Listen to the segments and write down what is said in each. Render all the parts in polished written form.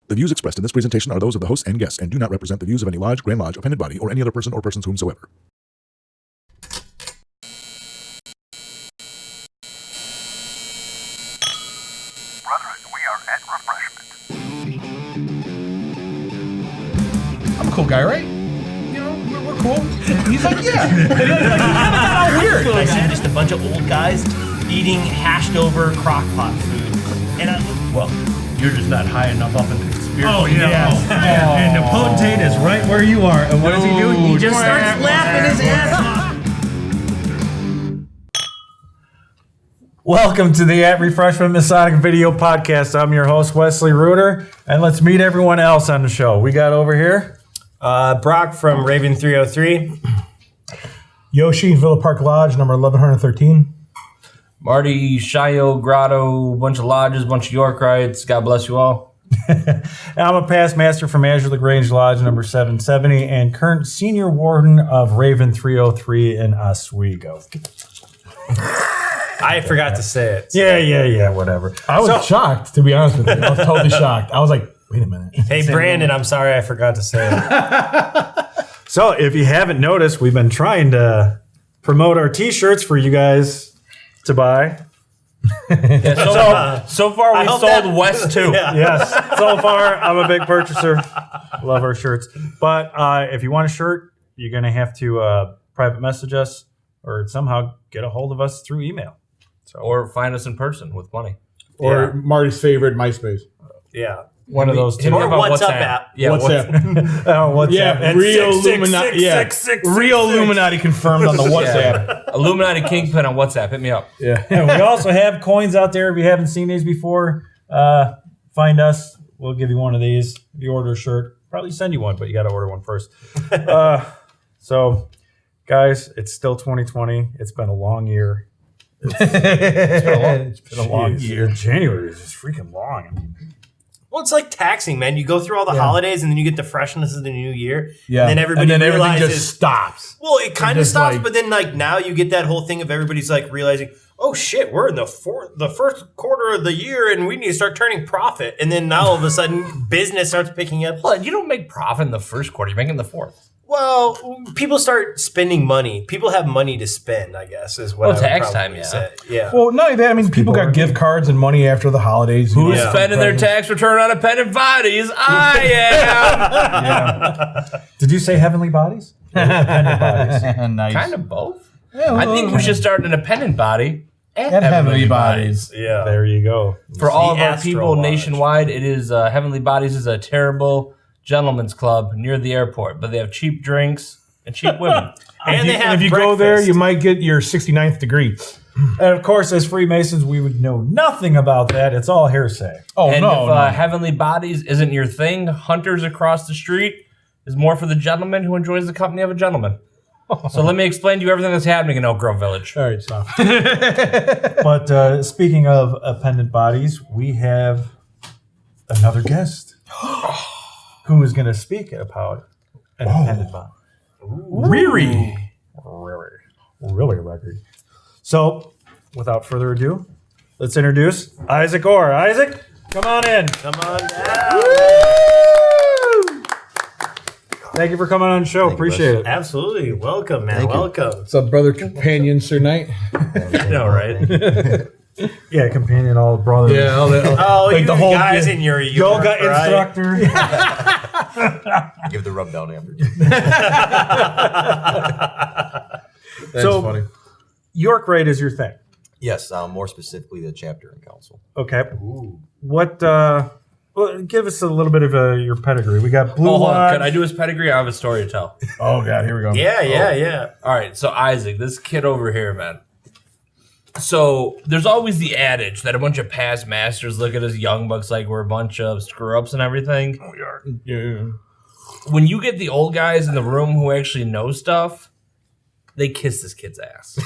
The views expressed in this presentation are those of the hosts and guests and do not represent the views of any lodge, Grand Lodge, appendant body, or any other person or persons whomsoever. Brethren, we are at Refreshment. I'm a cool guy, right? You know, we're cool. He's like, yeah. He's kind of weird. Like I said, just a bunch of old guys eating hashed over crock pot food. And well, you're just not high enough up in the conspiracy. Oh, yeah. And the potentate is right where you are. And what does he do? He just starts laughing his ass off. Welcome to the At Refreshment Masonic video podcast. I'm your host, Wesley Reuter. And let's meet everyone else on the show. We got over here Brock from Raven 303. Yoshi, Villa Park Lodge, number 1113. Marty, Shio, Grotto, bunch of lodges, bunch of York Rites. God bless you all. I'm a past master from Azure LaGrange Lodge, number 770, and current senior warden of Raven 303 in Oswego. I forgot to say it. Yeah, whatever. I was shocked, to be honest with you. I was totally shocked. I was like, wait a minute. Hey, Brandon, I'm sorry I forgot to say it. So if you haven't noticed, we've been trying to promote our t-shirts for you guys to buy. Yeah, so far we sold West too. Yes, so far I'm a big purchaser. Love our shirts. But if you want a shirt, you're going to have to private message us or somehow get a hold of us through email. So, or find us in person with money. Or Marty's favorite, MySpace. Yeah. One of those two. Or WhatsApp app. Yeah, WhatsApp. WhatsApp. Yeah, And real 666, Illuminati. Yeah, 666. real Illuminati confirmed on the WhatsApp. Yeah. Illuminati Kingpin on WhatsApp. Hit me up. Yeah. And we also have coins out there. If you haven't seen these before, find us. We'll give you one of these. If you order a shirt, probably send you one, but you got to order one first. So, guys, it's still 2020. It's been a long year. It's been a long year. January is just freaking long. I mean, Well, it's like taxing, man. You go through all the holidays and then you get the freshness of the new year. Yeah. And then everybody everything realizes. just stops. Well, it kind of just stops, like- but then like now you get that whole thing of everybody's like realizing, oh shit, we're in the first quarter of the year and we need to start turning profit. And then now all of a sudden business starts picking up. Well, you don't make profit in the first quarter. You're making the fourth. Well, people start spending money. People have money to spend, I guess, is what I would tax probably time, yeah. say. Yeah. Well, not only that, I mean, people got gift cards and money after the holidays. Who's Yeah. spending their tax return on appendant bodies? I am. did you say heavenly bodies? Heavenly bodies. Nice. Kind of both. Yeah, I think we should start an appendant body and heavenly bodies. Yeah. There you go. For all of The our Astro people Lodge. nationwide, it is Heavenly Bodies is a terrible gentleman's club near the airport, but they have cheap drinks and cheap women. And they have if you go there, breakfast. you might get your 69th degree. And of course, as Freemasons, we would know nothing about that. It's all hearsay. Oh, And no. if Heavenly Bodies isn't your thing, Hunters across the street is more for the gentleman who enjoys the company of a gentleman. So let me explain to you everything that's happening in Oak Grove Village. All right, stop. But speaking of appendant bodies, we have another guest who is going to speak about an appendant body. Riri. Really record. So, without further ado, let's introduce Isaac Orr. Isaac, come on in. Come on down. Thank you for coming on the show. Appreciate it. Absolutely. Welcome, man. Welcome. What's up, brother companion, Sir Knight? I know, right? Yeah, companion, all brother. Yeah, all that. Oh, Like you the whole- guys in your Yoga York, right? instructor. Give the rub down after. That's So- funny. York Rite is your thing. Yes, more specifically the chapter and council. Okay. What, well, give us a little bit of your pedigree. We got Blue Hold on, Lodge. can I do his pedigree? I have a story to tell. Oh, God, here we go. Yeah. All right, so Isaac, this kid over here, man. So there's always the adage that a bunch of past masters look at us young bucks like we're a bunch of screw-ups and everything. Oh, yeah. When you get the old guys in the room who actually know stuff, they kiss this kid's ass.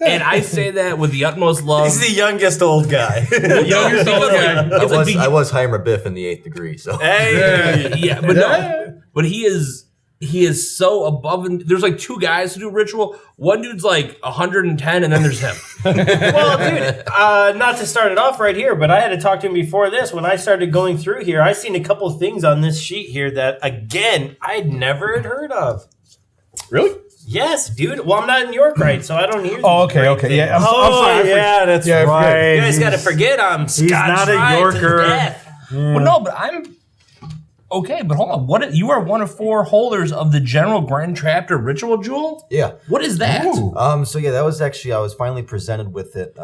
And I say that with the utmost love. He's the youngest old guy. Youngest old guy. It's like I was Heimer Biff in the 8th degree, so Hey. yeah, but no. But he is he is so above. And there's like two guys who do ritual. One dude's like 110, and then there's him. Well, dude, not to start it off right here, but I had to talk to him before this. When I started going through here, I seen a couple things on this sheet here that, again, I'd never had heard of. Really? Yes, dude. Well, I'm not in York, right? So I don't hear. Oh, okay. Yeah. I'm sorry. yeah, that's Yeah, I forget. right. You guys got to forget I'm Scotch not a Rite to the Yorker. death. Well, no, but I'm okay. But hold on, what? You are one of 4 holders of the General Grand Chapter Ritual Jewel. Yeah. What is that? So yeah, that was actually, I was finally presented with it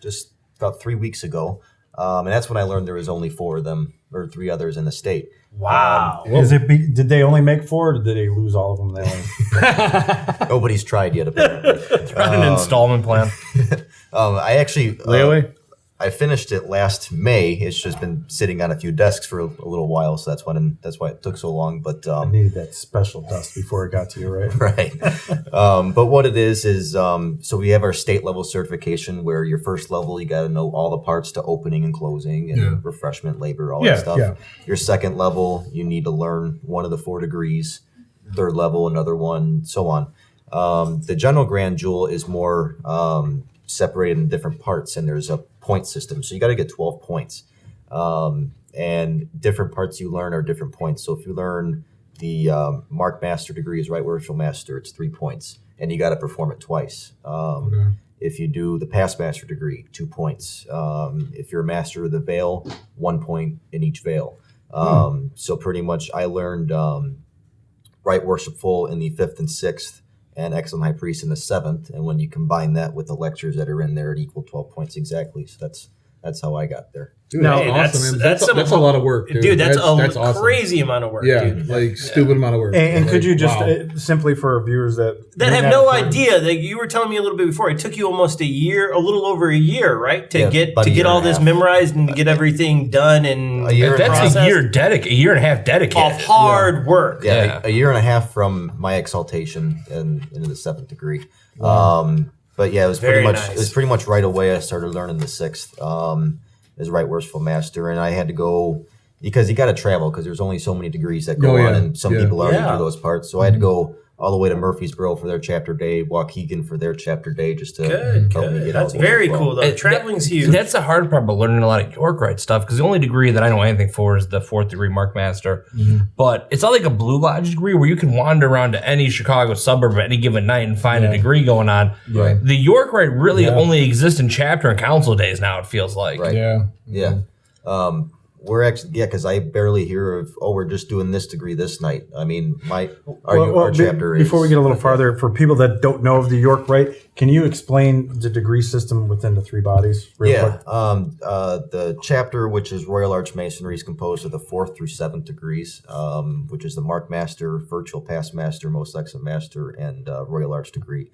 just about 3 weeks ago. And that's when I learned there was only 4 of them, or 3 others in the state. Wow. Did they only make 4, or did they lose all of them? They only... Nobody's tried yet, apparently. Run an installment plan. I actually Layaway? I finished it last May. It's just been sitting on a few desks for a little while, so that's why it took so long. But I needed that special dust before it got to you, right? right. But what it is so we have our state level certification where your first level, you got to know all the parts to opening and closing and refreshment, labor, all that stuff. Yeah. Your second level, you need to learn one of the 4 degrees. Third level, another one, so on. The General Grand Jewel is more separated in different parts, and there's a point system. So you got to get 12 points. And different parts you learn are different points. So if you learn the Mark Master degree as Rite Worshipful Master, it's 3 points, and you got to perform it twice. If you do the Past Master degree, 2 points. If you're a Master of the Veil, 1 point in each veil. So pretty much I learned Rite Worshipful in the 5th and 6th, and Excellent High Priest in the 7th. And when you combine that with the lectures that are in there, it equal 12 points exactly. So that's how I got there. Dude, No, that's awesome, man. That's some- a lot of work, dude. Dude, that's awesome. crazy amount of work, Yeah, dude. like stupid amount of work. And could you just wow. simply for viewers that That have no idea that you were telling me a little bit before. It took you almost a year, a little over a year, right, to Yeah, get about a year all and a this half. memorized and to get everything done and A year and a That's half. a year and a half dedicated. of hard work. Yeah, a year and a half from my exaltation and into the 7th degree. But yeah, it was Very pretty much nice. it was pretty much right away I started learning the 6th as Rite Worshipful Master, and I had to go because you got to travel because there's only so many degrees that go Oh, yeah. on, and some Yeah. people already Yeah. do those parts. So I had to go all the way to Murfreesboro for their chapter day, Waukegan for their chapter day, just to Good, help me good. get That's out there very as well. cool, though. Traveling's huge. That's the hard part about learning a lot of York Rite stuff because the only degree that I know anything for is the 4th degree Mark Master. But it's not like a Blue Lodge degree where you can wander around to any Chicago suburb at any given night and find a degree going on. Right. The York Rite really only exists in chapter and council days now, it feels like. Right. Yeah. We're actually, because I barely hear of, we're just doing this degree this night. I mean, our chapter is. Before we get a little farther, for people that don't know of the York Rite, can you explain the degree system within the 3 bodies real quick? The chapter, which is Royal Arch Masonry, is composed of the 4th through 7th degrees, which is the Mark Master, Virtual Past Master, Most Excellent Master, and Royal Arch degree.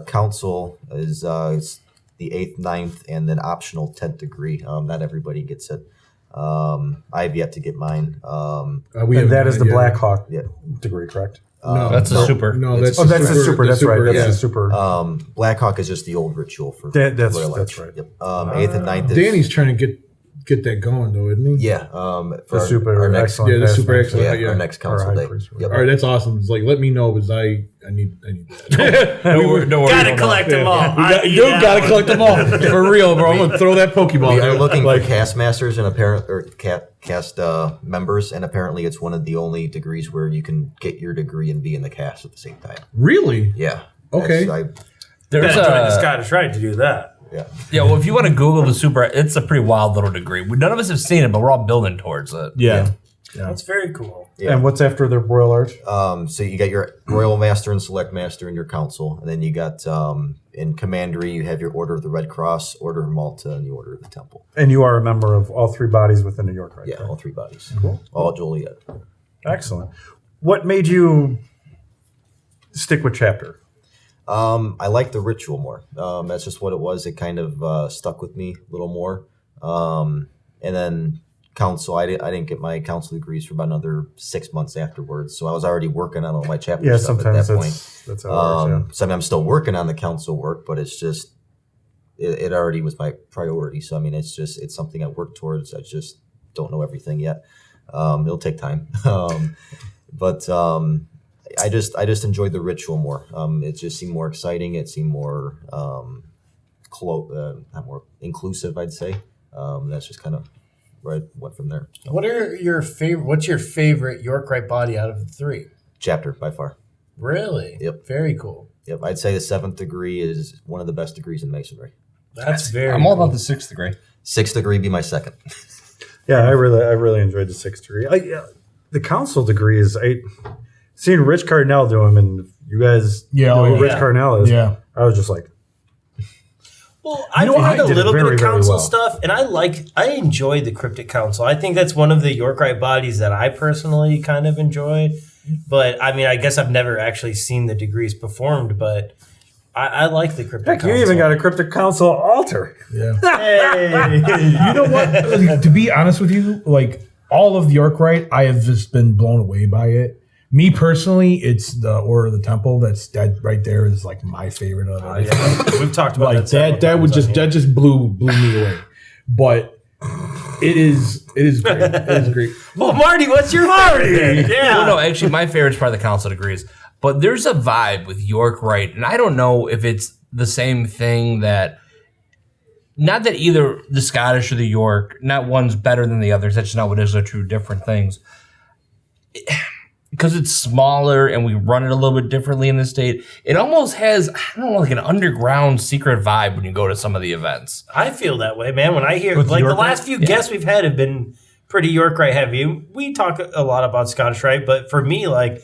Council is the 8th, 9th, and then optional 10th degree. Not everybody gets it. I've yet to get mine. And that is the Black Hawk degree, correct? No, That's a super. No, that's Oh, that's the super. That's right. That's yeah. the super. Black Hawk is just the old ritual for That's Royal right. Arch. Yep. 8th and 9th is... Danny's trying to get that going though, isn't he? Yeah. For The super our next, excellent. Yeah, the super Past excellent. Master. our next council Or high day. priest, Yep. All right, that's awesome. It's like, let me know because I need that. Don't worry. Gotta collect them all. Gotta collect them all for real, bro. I'm gonna throw that Pokeball. We are dude. looking Like, for cast masters and cast members, and apparently it's one of the only degrees where you can get your degree and be in the cast at the same time. really? Yeah. Okay. There's Gotta join the a, Scottish Rite to do that. yeah, well, if you want to Google the super, it's a pretty wild little degree. None of us have seen it, but we're all building towards it. Yeah. That's very cool. Yeah. And what's after the Royal Arch? So you got your Royal Master and Select Master in your council, and then you got in Commandery you have your Order of the Red Cross, Order of Malta, and the Order of the Temple. And you are a member of all 3 bodies within the York Rite. Yeah, correct? all 3 bodies. Cool. All Joliet. Excellent. What made you stick with chapter? I like the ritual more. That's just what it was. It kind of stuck with me a little more. And then council, I didn't get my council degrees for about another 6 months afterwards. So I was already working on all my chapter Yeah, stuff at sometimes that point. that's how it works. So I mean, I'm still working on the council work, but it's just it already was my priority. So I mean, it's something I work towards. I just don't know everything yet. It'll take time. But I just enjoyed the ritual more. It just seemed more exciting. It seemed more not more inclusive, I'd say. That's just kind of where I went from there. So, What's your favorite York Rite body out of the three? chapter by far. Really? Yep. Very cool. Yep. I'd say the 7th degree is one of the best degrees in Masonry. That's very. I'm all cool. about the 6th degree. 6th degree be my second. Yeah, I really enjoyed the 6th degree. The council degrees, seeing Rich Cardinal do them, and you guys know who Rich Cardinal is. Yeah. I was just like, Well, I've know, I heard a did little bit very, of very council well. stuff, and I enjoy the cryptic council. I think that's one of the York Rite bodies that I personally kind of enjoy. But I mean, I guess I've never actually seen the degrees performed, but I like the cryptic heck, council. you even got a cryptic council altar. Yeah. Hey. You know what? To be honest with you, like all of the York Rite, I have just been blown away by it. Me personally, it's the Order of the Temple. That right there is like my favorite of it. Yeah. We've talked about Like that. that just blew me away. But it is great. It is great. Well, Marty, what's your favorite? Yeah. Well, no, actually, my favorite is probably the council degrees. But there's a vibe with York Rite, and I don't know if it's the same thing that. Not that either the Scottish or the York, not one's better than the others. That's just not what it is. They're two different things. Because it's smaller and we run it a little bit differently in the state, it almost has, I don't know, like an underground secret vibe when you go to some of the events. I feel that way, man. When I hear, With like, the York last few guests we've had have been pretty York Rite heavy. We talk a lot about Scottish Rite, but for me, like,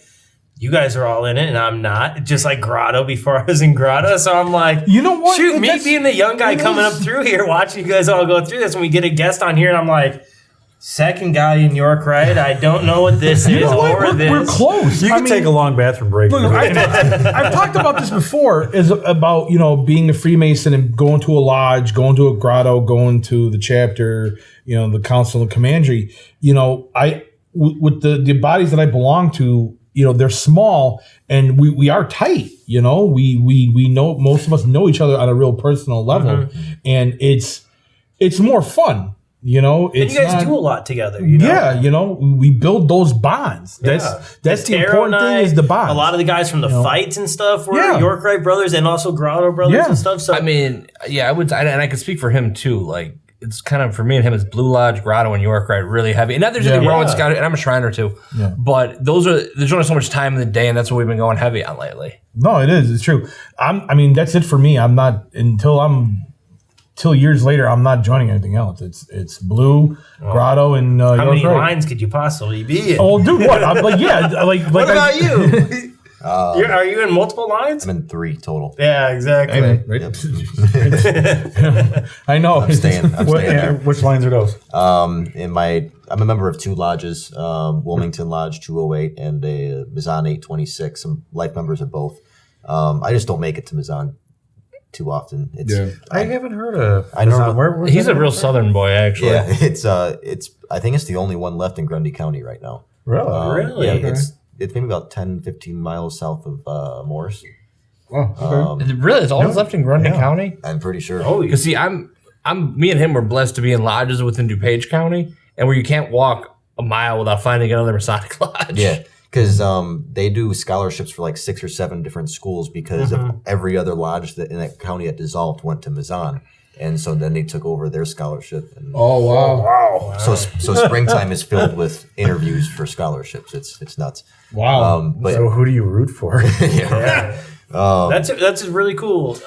you guys are all in it and I'm not. Just like Grotto before I was in Grotto. So I'm like, You know what? shoot, me That's- being the young guy coming up through here, watching you guys all go through this, and we get a guest on here and I'm like, second guy in York Rite, I don't know what this is or this. We're close. You can take a long bathroom break. Look, I've talked about this before. Is about being a Freemason and going to a lodge, going to a grotto, going to the chapter, the council and commandery. With the bodies that I belong to, they're small and we are tight. We know, most of us know each other on a real personal level, and it's more fun. And you guys do a lot together. Yeah, we build those bonds. That's the important thing is the bonds. A lot of the guys from the fights and stuff were Yeah. York Rite brothers and also Grotto brothers Yeah. and stuff. So I mean, yeah, I would, and I can speak for him too. Like, it's kind of, for me and him, it's Blue Lodge, Grotto, and York Rite really heavy. And not there's anything wrong with Scottish, and I'm a Shriner too. Yeah. But there's only so much time in the day, and that's what we've been going heavy on lately. No, it is. It's true. That's it for me. I'm not till years later. I'm not joining anything else. It's Blue, Grotto, and how York many Rite. lines could you possibly be in? Oh, dude, what? I'm like, yeah, like. What about you? Are you in multiple lines? I'm in 3 total. Yeah, exactly. I know. I'm staying here. Which lines are those? I'm a member of 2 lodges, Wilmington Lodge 208 and a Mazan 826. I'm life members of both. I just don't make it to Mazan too often. I haven't heard of. I know. He's a real Southern boy, actually. Yeah, it's I think it's the only one left in Grundy County right now. Really? Really? Yeah, Okay. it's maybe about 10, 15 miles south of Morris. Oh, okay. Really, it's all left in Grundy County. I'm pretty sure. Oh, Because see, me and him were blessed to be in lodges within DuPage County, and where you can't walk a mile without finding another Masonic lodge. Yeah, because they do scholarships for like 6 or 7 different schools because of every other lodge that in that county that dissolved went to Mazan. And so then they took over their scholarship. And Oh wow! so springtime is filled with interviews for scholarships. It's nuts. Wow! But So who do you root for? that's really cool.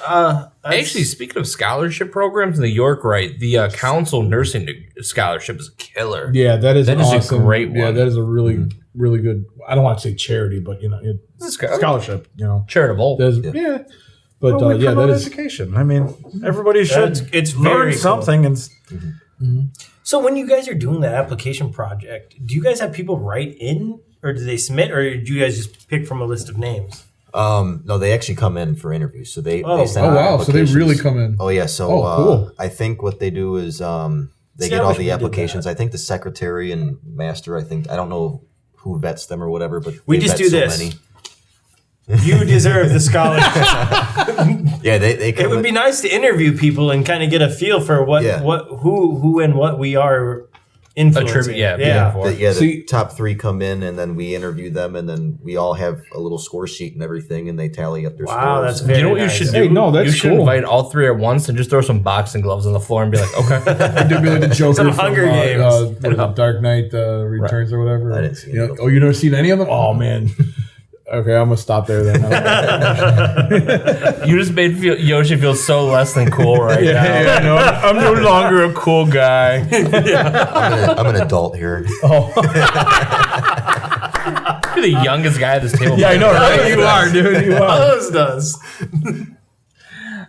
Actually, speaking of scholarship programs in the York Rite, the council nursing scholarship is a killer. Yeah, that is That an is a awesome. great Yeah, one. that is a really really good. I don't want to say charity, but it's scholarship. Charitable. Yeah, but Well, we yeah, promote that is. education. I mean, everybody should It's learn very cool. something. And So when you guys are doing that application project, do you guys have people write in, or do they submit, or do you guys just pick from a list of names? no, they actually come in for interviews. So they Oh. send Oh out wow! So they applications. really come in. Oh yeah. So cool. I think what they do is they See, get I all wish we the did applications. I think the secretary and master. I don't know who vets them or whatever, but We they just vet do so this. many. You deserve the scholarship. Yeah, they come It would in- be nice to interview people and kind of get a feel for Yeah. who and what we are influencing. yeah. The See- top 3 come in, and then we interview them, and then we all have a little score sheet and everything, and they tally up their Wow, scores. that's And- very You know what nice. you should Hey, do? no, that's you should cool. invite all 3 at once and just throw some boxing gloves on the floor and be like, okay. It'd be like the Joker Some from Hunger Games. what is it, Dark Knight Returns or whatever. I didn't see You know, any of them. oh, you never seen any of them? Oh man. Okay, I'm gonna stop there then. You just made Yoshi feel so less than cool right now. yeah, no, I'm no longer a cool guy. I'm an adult here. Oh, You're the youngest guy at this table. yeah, I know, right? You are, dude. You are. Those does.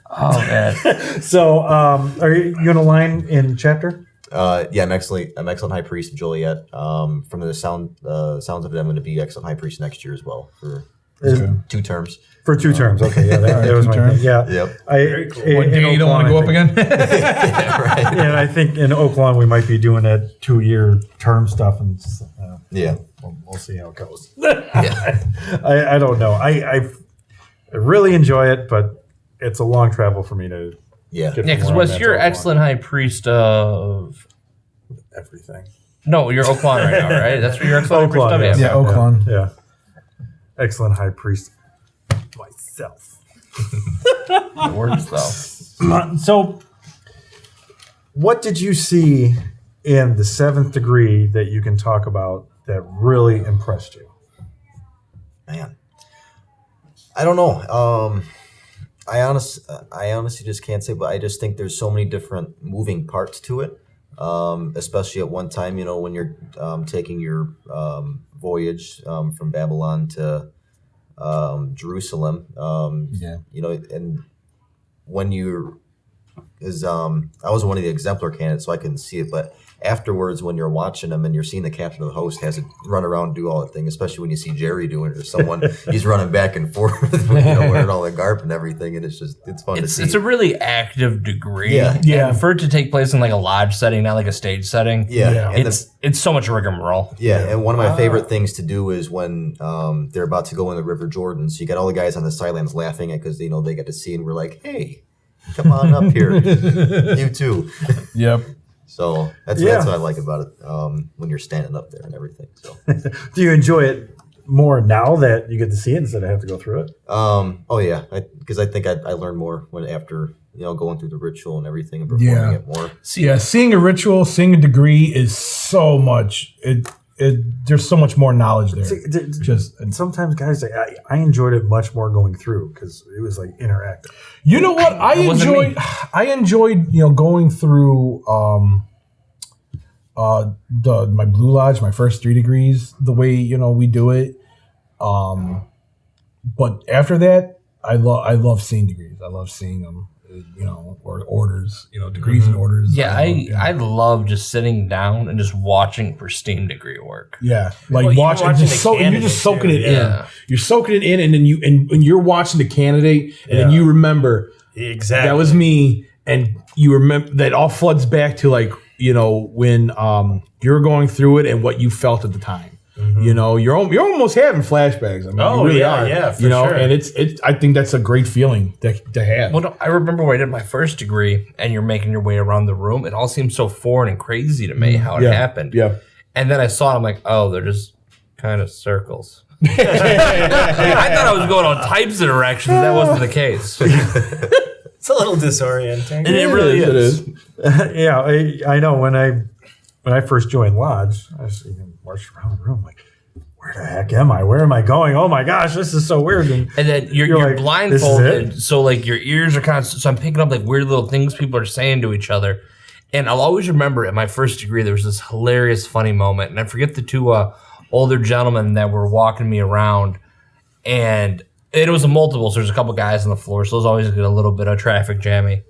Oh man. So, are you going to line in chapter? Yeah, I'm excellent high priest of Joliet. From the sounds of it, I'm going to be excellent high priest next year as well for 2 terms. For 2 terms. Okay, yeah, that was my 2 terms. thing. Yeah. Yep. One day you don't want to go up again. Yeah, I think in Oakland we might be doing that 2-year term stuff, and Yeah. we'll see how it goes. Yeah. I don't know. I really enjoy it, but it's a long travel for me to Yeah. get Yeah, because from where I'm Wes, at you're to Oakland. excellent high priest of. Everything. No, you're Oakland right now, right? That's what you're excellent high priest of. yes. Yeah, Oakland. Yeah. Excellent high priest myself. It works though. So, what did you see in the 7th degree that you can talk about that really impressed you? Man. I don't know. I honestly just can't say, but I just think there's so many different moving parts to it. Especially at one time, when you're taking your voyage from Babylon to Jerusalem. And when you is I was one of the exemplar candidates, so I couldn't see it, but afterwards when you're watching them and you're seeing the captain of the host has to run around and do all the thing, especially when you see Jerry doing it or someone he's running back and forth, wearing all the garb and everything, and it's fun to see. It's a really active degree. Yeah. And for it to take place in like a lodge setting, not like a stage setting. Yeah. And It's so much rigmarole. and one of my favorite things to do is when they're about to go in the River Jordan. So you got all the guys on the sidelines laughing at because they get to see, and we're like, hey, come on up here, you too. Yep. So that's what I like about it when you're standing up there and everything. So Do you enjoy it more now that you get to see it instead of have to go through it? oh yeah, because I think I learned more after going through the ritual and everything and performing it more. Yeah, seeing a ritual, seeing a degree is so much. There's so much more knowledge there. And sometimes guys, I enjoyed it much more going through because it was like interactive. You know what? It wasn't me. I enjoyed going through my Blue Lodge, my first 3 degrees, the way we do it. But after that, I love seeing degrees. I love seeing them, or orders, degrees and orders. Yeah, I love just sitting down and just watching pristine degree work. Yeah, like Well, watch and watching just the and you're just soaking candidate it too, in. yeah. You're soaking it in, and then you're watching the candidate, and then you remember Exactly. that was me, and you remember that all floods back to when you're going through it and what you felt at the time. You're almost having flashbacks. I mean, you really are. Yeah, for sure. sure. And it's I think that's a great feeling to have. Well, no, I remember when I did my first degree and you're making your way around the room. It all seemed so foreign and crazy to me how it happened. Yeah. And then I saw it. I'm like, oh, they're just kind of circles. I thought I was going on types of directions. That wasn't the case. It's a little disorienting. And it really It is. Yeah, I know when I first joined Lodge, I was even marched around the room like, where the heck am I? Where am I going? Oh my gosh, this is so weird. And then you're like, blindfolded, this is so like your ears are kind of. So I'm picking up like weird little things people are saying to each other, and I'll always remember at my first degree there was this hilarious, funny moment, and I forget the 2 older gentlemen that were walking me around, and it was a multiple. So there's a couple guys on the floor, so there's always a little bit of traffic jammy.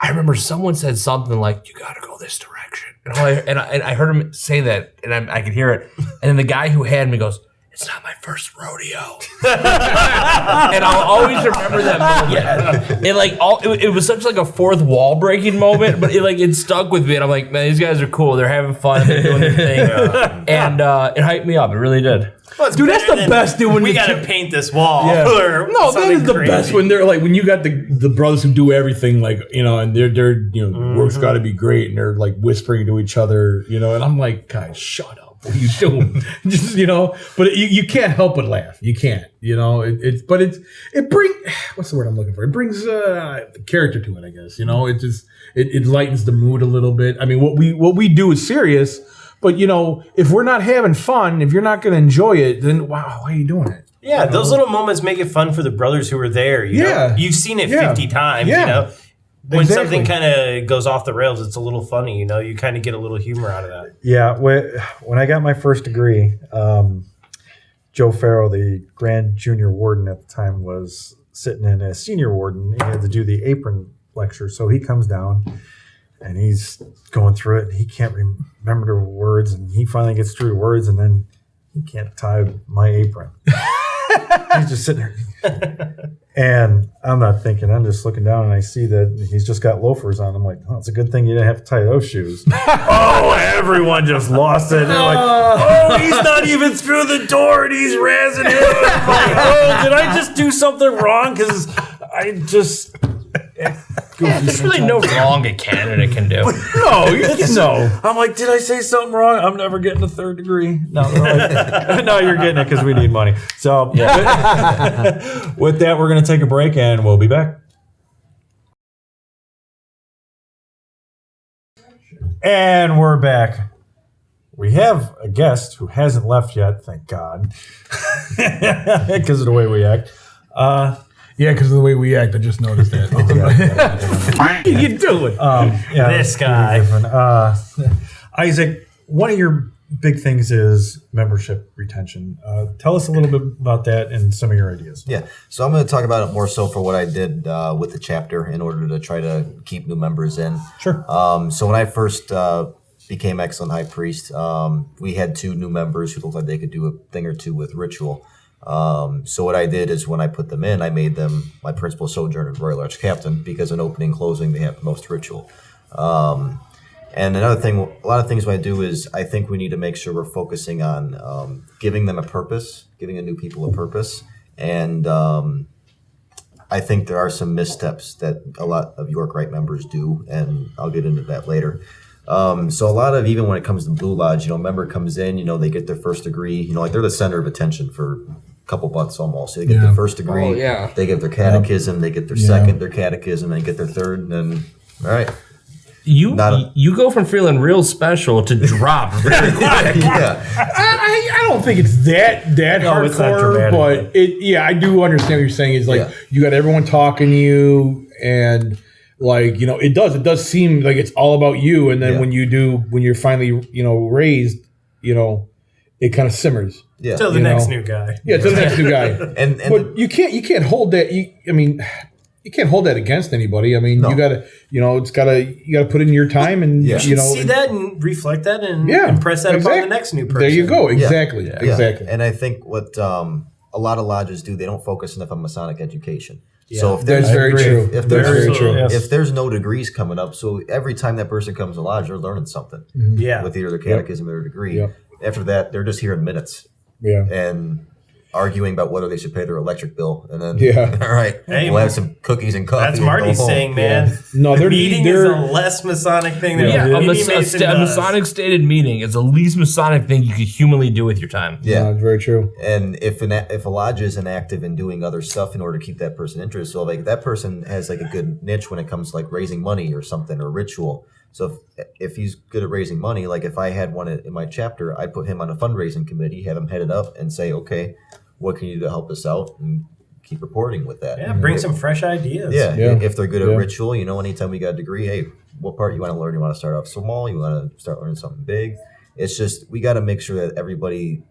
I remember someone said something like, "You got to go this direction," and I heard him say that, and I could hear it. And then the guy who had me goes, it's not my first rodeo. And I'll always remember that moment. It was such like a fourth wall breaking moment, but it stuck with me. And I'm like, man, these guys are cool. They're having fun. They're doing their thing. And it hyped me up. It really did. Well, Dude, that's the best, dude. When we you got to paint this wall. Yeah. Or No, that is the crazy. best when they're like when you got the brothers who do everything, like, you know, and they're work's got to be great, and they're like whispering to each other, you know, and I'm like, guys, shut up. What are you doing? Just, you know, but you can't help but laugh. You can't, you know. It brings, what's the word I'm looking for? It brings character to it, I guess. You know, it lightens the mood a little bit. I mean, what we do is serious, but you know, if we're not having fun, if you're not going to enjoy it, then wow, why are you doing it? Yeah, those little moments make it fun for the brothers who were there. You know? You've seen it 50 times. Yeah. You know, when Exactly. something kind of goes off the rails, it's a little funny. You know, you kind of get a little humor out of that. Yeah, when I got my first degree, Joe Farrell, the Grand Junior Warden at the time, was sitting in as senior warden. He had to do the apron lecture, so he comes down and he's going through it. He can't remember the words, and he finally gets through the words, and then he can't tie my apron. He's just sitting there. And I'm not thinking, I'm just looking down and I see that he's just got loafers on. I'm like, oh, it's a good thing you didn't have to tie those shoes. Oh, everyone just lost it. They're like, oh, he's not even through the door and he's razzing him. I'm like, oh, did I just do something wrong? Because I just... There's really no wrong a candidate can do. No. I'm like, did I say something wrong? I'm never getting a third degree. No, they're like, no, you're getting it because we need money. So with that, we're going to take a break and we'll be back. And we're back. We have a guest who hasn't left yet, thank God, because of the way we act. Yeah, because of the way we act, I just noticed that. What are you doing? This guy. Isaac, one of your big things is membership retention. Tell us a little bit about that and some of your ideas. Yeah, so I'm going to talk about it more so for what I did with the chapter in order to try to keep new members in. Sure. So when I first became Excellent High Priest, we had 2 new members who looked like they could do a thing or two with ritual. So what I did is when I put them in, I made them my principal sojourner and Royal Arch Captain because in opening and closing they have the most ritual. And another thing, a lot of things what I do is I think we need to make sure we're focusing on giving them a purpose, giving the new people a purpose. And I think there are some missteps that a lot of York Rite members do, and I'll get into that later. So a lot of, even when it comes to Blue Lodge, a member comes in, they get their first degree, like they're the center of attention for a couple bucks almost. So they get their first degree, they get their catechism, they get their second, their catechism, they get their third, and then, all right. You go from feeling real special to drop very quick. Yeah. I don't think it's that hardcore, it's not dramatic, but I do understand what you're saying. Is like you got everyone talking to you, and like it does seem like it's all about you, and then when you're finally raised, it kind of simmers. Yeah. To the next new guy. Yeah, to the next new guy. And but you can't hold that. You can't hold that against anybody. I mean, you gotta, you gotta put in your time, and You should see that and reflect that and impress that upon the next new person. There you go. Exactly. Yeah. Exactly. And I think what a lot of lodges do, they don't focus enough on Masonic education. Yeah. So if That's very true. If there's no degrees coming up, so every time that person comes to lodge, they're learning something. Yeah. With either their catechism or their degree. Yep. After that, they're just hearing minutes. Yeah. And arguing about whether they should pay their electric bill, and then all right, Hey, we'll have some cookies and coffee. That's and Marty's go home. saying, man. No, the meeting is a less Masonic thing than Yeah, any a Mason does. Masonic stated meeting is the least Masonic thing you could humanly do with your time. Yeah, No, very true. and if a lodge is inactive in doing other stuff in order to keep that person interested, so like that person has like a good niche when it comes to like raising money or something or ritual. So if he's good at raising money, like if I had one in my chapter, I'd put him on a fundraising committee, have him head it up, and say, okay, what can you do to help us out, and keep reporting with that. Yeah, bring some fresh ideas. Yeah, if they're good at ritual, anytime we got a degree, hey, what part you want to learn? You want to start off small? You want to start learning something big? It's just, we got to make sure that everybody,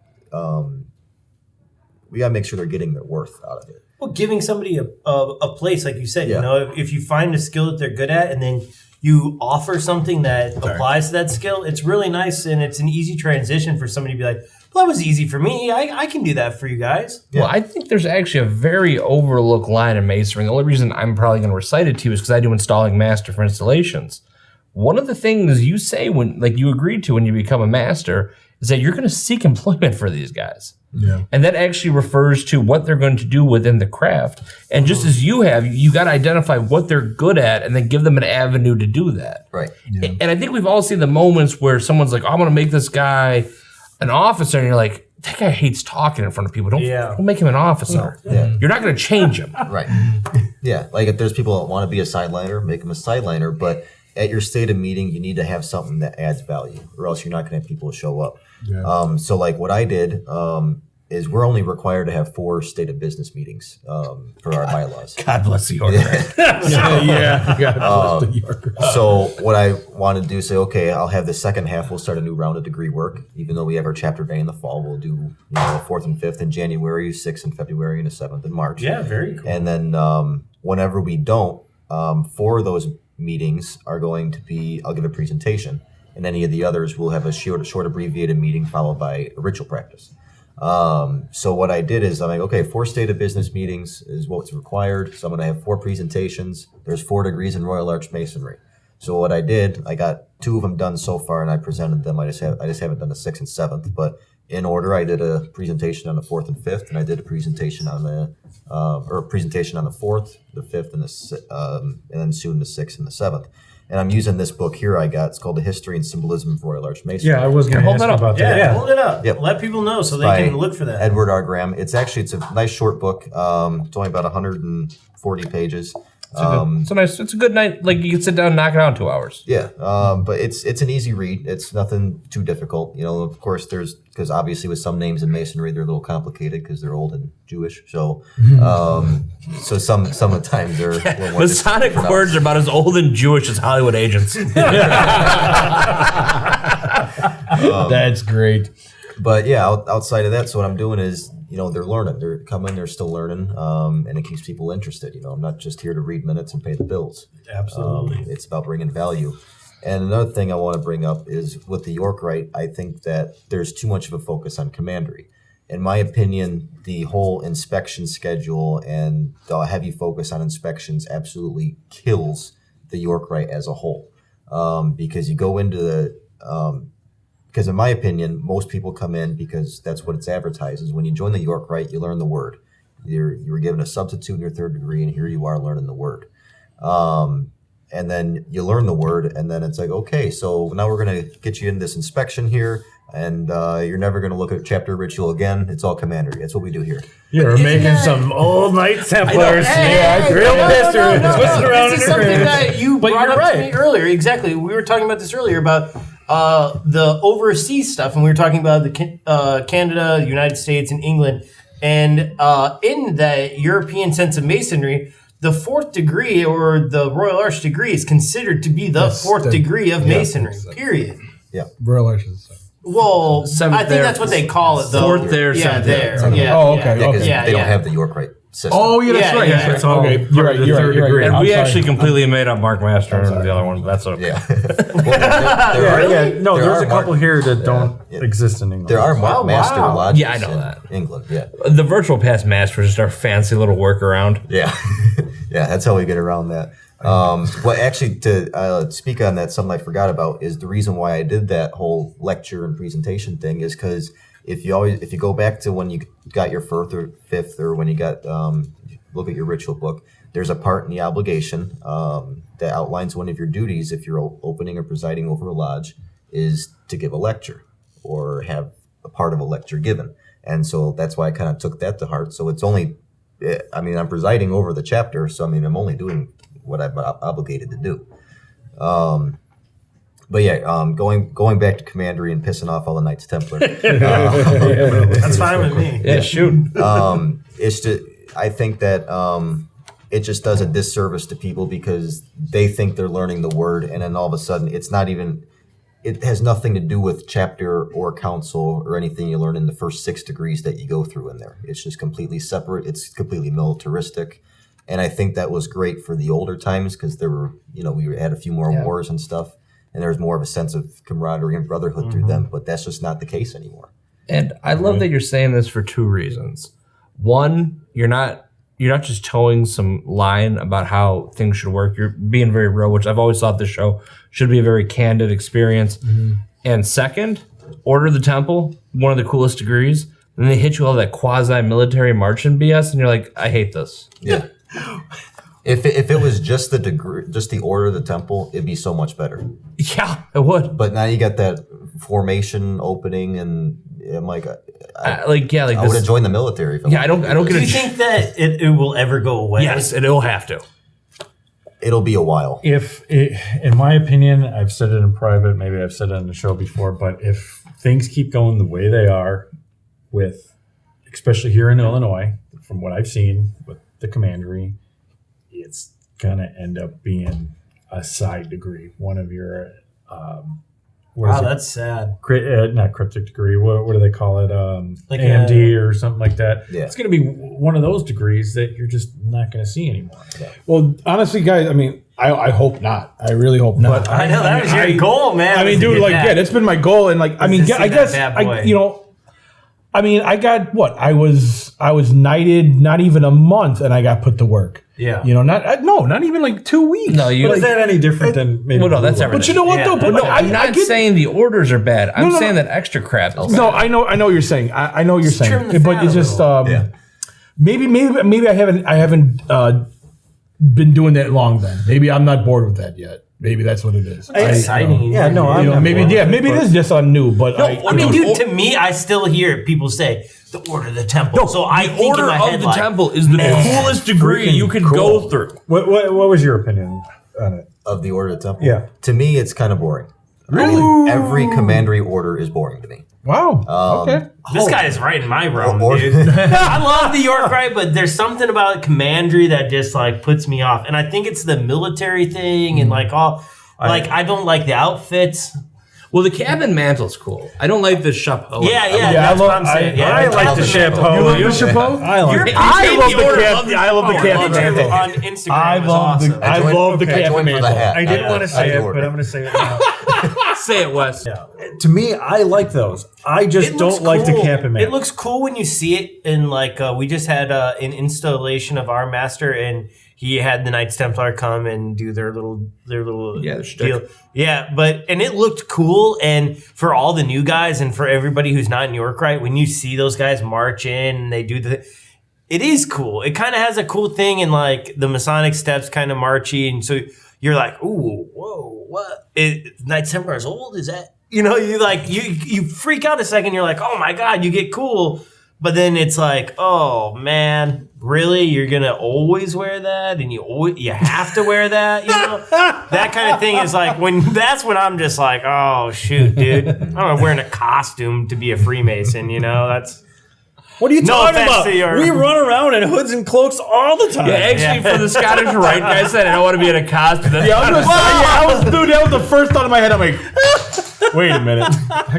we got to make sure they're getting their worth out of it. Well, giving somebody a place, like you said, if you find a skill that they're good at, and then you offer something that applies to that skill, it's really nice, and it's an easy transition for somebody to be like, Well, that was easy for me. I can do that for you guys. Well, I think there's actually a very overlooked line in masonry. The only reason I'm probably going to recite it to you is because I do installing master for installations. One of the things you say when, like you agreed to when you become a master, is that you're going to seek employment for these guys. Yeah. And that actually refers to what they're going to do within the craft. And just as you have, you got to identify what they're good at and then give them an avenue to do that. Right. Yeah. And I think we've all seen the moments where someone's like, I'm going to make this guy an officer. And you're like, that guy hates talking in front of people. Don't make him an officer. Yeah. You're not going to change him. Right. Yeah. Like if there's people that want to be a sideliner, make them a sideliner. But at your stated meeting, you need to have something that adds value, or else you're not going to have people show up. Yeah. So like what I did is we're only required to have 4 stated business meetings for our bylaws. God bless the order. Yeah. You gotta post the York. So what I wanted to do is say, okay, I'll have the second half. We'll start a new round of degree work. Even though we have our chapter day in the fall, we'll do the 4th and 5th in January, 6th in February, and the 7th in March. Yeah, very cool. And then whenever we don't, 4 of those meetings are going to be, I'll give a presentation. And any of the others will have a short abbreviated meeting followed by a ritual practice. So what I did is I'm like, okay, 4 stated business meetings is what's required. So I'm going to have 4 presentations. There's 4 degrees in Royal Arch Masonry. So what I did, I got 2 of them done so far, and I presented them. I just haven't done the 6th and 7th, but in order, I did a presentation on the 4th and 5th, and I did a presentation on the presentation on the 4th, the 5th, and then soon the 6th and the 7th. And I'm using this book here I got. It's called The History and Symbolism of Royal Arch Masonry. Yeah, I was going to Hold ask that you up. about Yeah, that. Yeah. hold it up. Yep. Let people know so they By can look for that. Edward R. Graham. It's a nice short book. It's only about 140 pages. It's a good night. Like you can sit down and knock it out in 2 hours. Yeah, but it's an easy read. It's nothing too difficult. Of course, because obviously with some names in Masonry, they're a little complicated because they're old and Jewish. So, so some of the times they're a little more Masonic difficult to words are about as old and Jewish as Hollywood agents. That's great. But yeah, outside of that, so what I'm doing is, they're learning. They're coming. They're still learning, and it keeps people interested. I'm not just here to read minutes and pay the bills. Absolutely. It's about bringing value. And another thing I want to bring up is with the York Rite, I think that there's too much of a focus on Commandery. In my opinion, the whole inspection schedule and the heavy focus on inspections absolutely kills the York Rite as a whole. Because you go into the because in my opinion, most people come in because that's what it's advertised is when you join the York Rite, you learn the word. You were given a substitute in your 3rd degree, and here you are learning the word. And then you learn the word, and then it's like, okay, so now we're going to get you in this inspection here, and you're never going to look at chapter ritual again. It's all Commandery. That's what we do here. You're making some old Knights Templars. Real history. Twisted around This is in something your that you But brought you're up to right. me earlier. Exactly. We were talking about this earlier about the overseas stuff, and we were talking about the Canada, the United States, and England. And in the European sense of Masonry, the 4th degree or the Royal Arch degree is considered to be the Yes, 4th degree of Masonry, exactly. period. Royal Arches. Well, Seventh I think there. that's what they call it, though. 4th there, Yeah, 7th there. there. Yeah. Oh, okay. Yeah, 'cause Yeah, they yeah. don't have the York Rite system. Oh, yeah, that's Yeah, right. yeah. That's right. It's all Okay, part you're of right. the You're right. third You're degree. right. And I'm we sorry. actually completely made up Mark Master and the other one. That's okay. Yeah. Well, there No, are there's a Mark- couple here that don't Yeah. exist in England. There are Mark Oh, Master wow. lodges Yeah, I know in that. England. Yeah. The virtual pass masters is our fancy little workaround. Yeah. Yeah, that's how we get around that. Well, actually, to speak on that, something I forgot about is the reason why I did that whole lecture and presentation thing is because if you go back to when you got your 4th or 5th, or when you got look at your ritual book, there's a part in the obligation that outlines one of your duties if you're opening or presiding over a lodge is to give a lecture or have a part of a lecture given. And so that's why I kind of took that to heart. So it's only, I'm presiding over the chapter, so I'm only doing what I'm obligated to do. But yeah, going back to Commandery and pissing off all the Knights Templar. That's fine with me. Yeah, shoot. It's just, I think that it just does a disservice to people because they think they're learning the word, and then all of a sudden it's not even. It has nothing to do with chapter or council or anything you learn in the first 6 degrees that you go through in there. It's just completely separate. It's completely militaristic. And I think that was great for the older times because there were, we had a few more wars and stuff, and there was more of a sense of camaraderie and brotherhood through them. But that's just not the case anymore. And I love that you're saying this for two reasons. One, you're not just towing some line about how things should work. You're being very real, which I've always thought this show should be a very candid experience. Mm-hmm. And second, Order of the Temple, one of the coolest degrees. And they hit you all that quasi-military marching BS, and you're like, I hate this. Yeah. If it was just the degree, just the Order of the Temple, it'd be so much better. Yeah, it would. But now you got that formation opening, and I'm like, I would have joined the military. If I don't get Do you think that it will ever go away? Yes, it'll have to. It'll be a while. In my opinion, I've said it in private, maybe I've said it on the show before, but if things keep going the way they are, with, especially here in Illinois, from what I've seen with the Commandery, it's gonna end up being a side degree, one of your. Wow, that's sad. Not cryptic degree. What do they call it? Like AMD or something like that. Yeah. It's going to be one of those degrees that you're just not going to see anymore. Yeah. Well, honestly, guys, I mean, I hope not. I really hope not. But I know that was your goal, man. I mean, dude, like, yeah, that's been my goal, and like, I mean, I guess, I mean, I got what I was knighted not even a month, and I got put to work. Yeah, not even like 2 weeks. No, but is that any different than maybe? Well, no, that's everything. But you know what though? But no, I'm not saying the orders are bad. I'm saying that extra crap is bad. No, I know what you're saying. I know what you're saying, but it's just maybe I haven't been doing that long. Then maybe I'm not bored with that yet. Maybe that's what it is. It's exciting. Maybe it is just on new. But dude, to me, I still hear people say the Order of the Temple. No, so I think Order in my head, of the Temple is the coolest degree you can go through. What was your opinion on it? Of the Order of the Temple? Yeah. To me, it's kind of boring. Really? Every Commandery order is boring to me. Wow. Okay. This guy is right in my realm, dude. I love the York Rite, but there's something about Commandery that just like puts me off. And I think it's the military thing and like all I don't like the outfits. Well, the cabin mantle's cool. I don't like the chapeau. Yeah, that's what I'm saying. I like the chapeau. You like the chapeau? I like it. I love the cabin mantle. On Instagram, awesome. I love the cabin mantle. I didn't want to say it, but I'm going to say it now. Say it, Wes. Yeah. To me, I like those. I just don't like the cap and mantle. It looks cool when you see it in like we just had an installation of our master, and he had the Knights Templar come and do their little deal. Yeah, and it looked cool. And for all the new guys and for everybody who's not in York Rite, when you see those guys march in and they do it is cool. It kind of has a cool thing, and like the Masonic steps kind of marchy, and so you're like, ooh, whoa, what? Knights Templar is old? Is that? You freak out a second. You're like, oh my God, you get cool. But then it's like, oh man, really? You're going to always wear that? And you have to wear that? That kind of thing is like, that's when I'm just like, oh shoot, dude. I'm not wearing a costume to be a Freemason, that's. What are you talking about? We We run around in hoods and cloaks all the time. Yeah, actually, for the Scottish Rite guy said, I don't want to be in a costume. That was the first thought in my head. I'm like, wait a minute.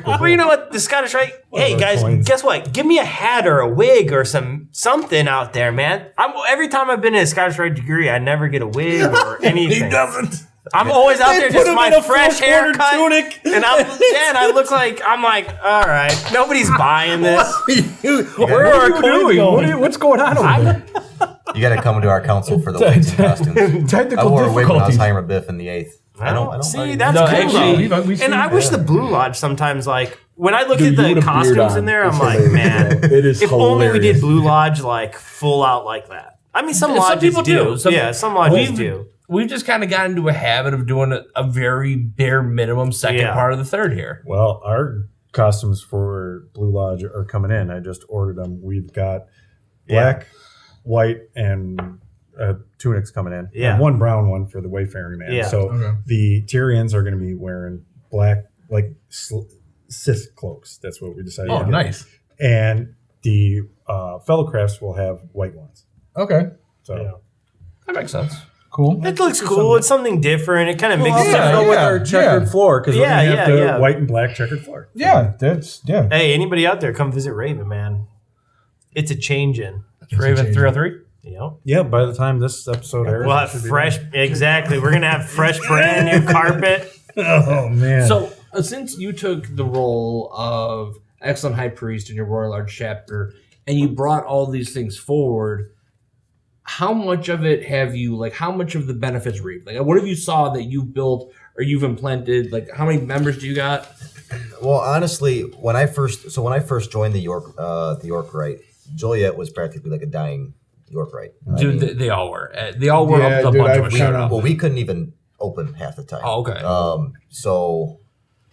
Well, you know what? The Scottish Rite. Hey guys, guess what? Give me a hat or a wig or something out there, man. Every time I've been in a Scottish Rite degree, I never get a wig or anything. He doesn't. I'm always out there just my fresh haircut, tunic. and I look like I'm like, all right, nobody's buying this. Where are our doing? What's going on over there? You got to come to our council for the wigs and costumes. Technical I wore a wig when I was difficulties. hiring a biff in the 8th. I don't see. like it. That's No, cool. actually, though. we've And I seen wish that. the Blue Lodge sometimes like when I look Dude, at you the with a beard costumes on. in there, I'm It's like, hilarious. man, It is if only we did hilarious. Blue Lodge like full out like that. I mean, some lodges people do. Some lodges do. We've just kind of got into a habit of doing a very bare minimum second Yeah. part of the third here. Well, our costumes for Blue Lodge are coming in. I just ordered them. We've got black, white, and tunics coming in. Yeah. And one brown one for the Wayfaring man. Yeah. So the Tyrians are going to be wearing black, like Sith cloaks. That's what we decided. Oh, to get. nice. And the fellow crafts will have white ones. Okay. So That makes sense. Cool. It looks cool. It's something different. It kind of mixes also it go up. with our checkered floor because we're going to have the yeah. white and black checkered floor. Yeah, yeah. Hey, anybody out there, come visit Raven, man. It's a change in. It's Raven 303. Yep. Yeah, by the time this episode airs, We'll it have should be fresh. Exactly. We're gonna have fresh, brand new carpet. done. Oh man! So, since you took the role of excellent high priest in your Royal Large chapter, and you brought all these things forward. How much of it have you, like, how much of the benefits reaped? Like, what have you saw that you've built or you've implanted? Like, how many members do you got? Well, honestly, when I first joined the York Rite, Joliet was practically like a dying York Rite. Dude, they all were. They all were up to a bunch of shut up. Well, we couldn't even open half the time. Oh, okay. So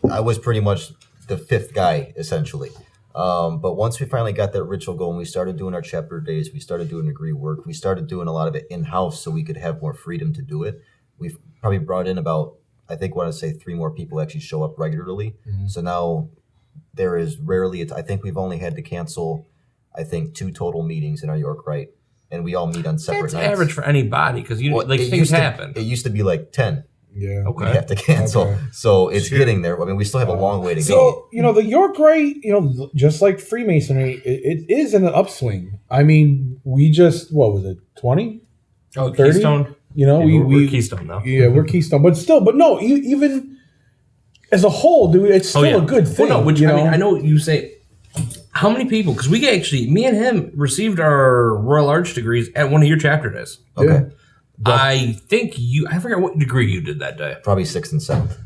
I was pretty much the fifth guy, essentially. But once we finally got that ritual going, we started doing our chapter days. We started doing degree work. We started doing a lot of it in-house so we could have more freedom to do it. We've probably brought in about, I think, want to say 3 more people actually show up regularly. Mm-hmm. So now there is rarely, I think we've only had to cancel, I think, 2 total meetings in our York Rite. And we all meet on separate nights. That's average for anybody because things happen. It used to be like 10. Yeah. Okay. We have to cancel. Okay. So it's getting there. I mean, we still have a long way to So, go. the York Rite, just like Freemasonry, it is in an upswing. I mean, we just, what was it, 20? Oh, 30? Keystone? We're Keystone now. Yeah, we're Keystone. But no, even as a whole, dude, it's still a good thing. Well, no, I know what you say. How many people? Because we actually, me and him received our Royal Arch degrees at one of your chapter days. Okay. I think I forgot what degree you did that day. Probably 6th and 7th.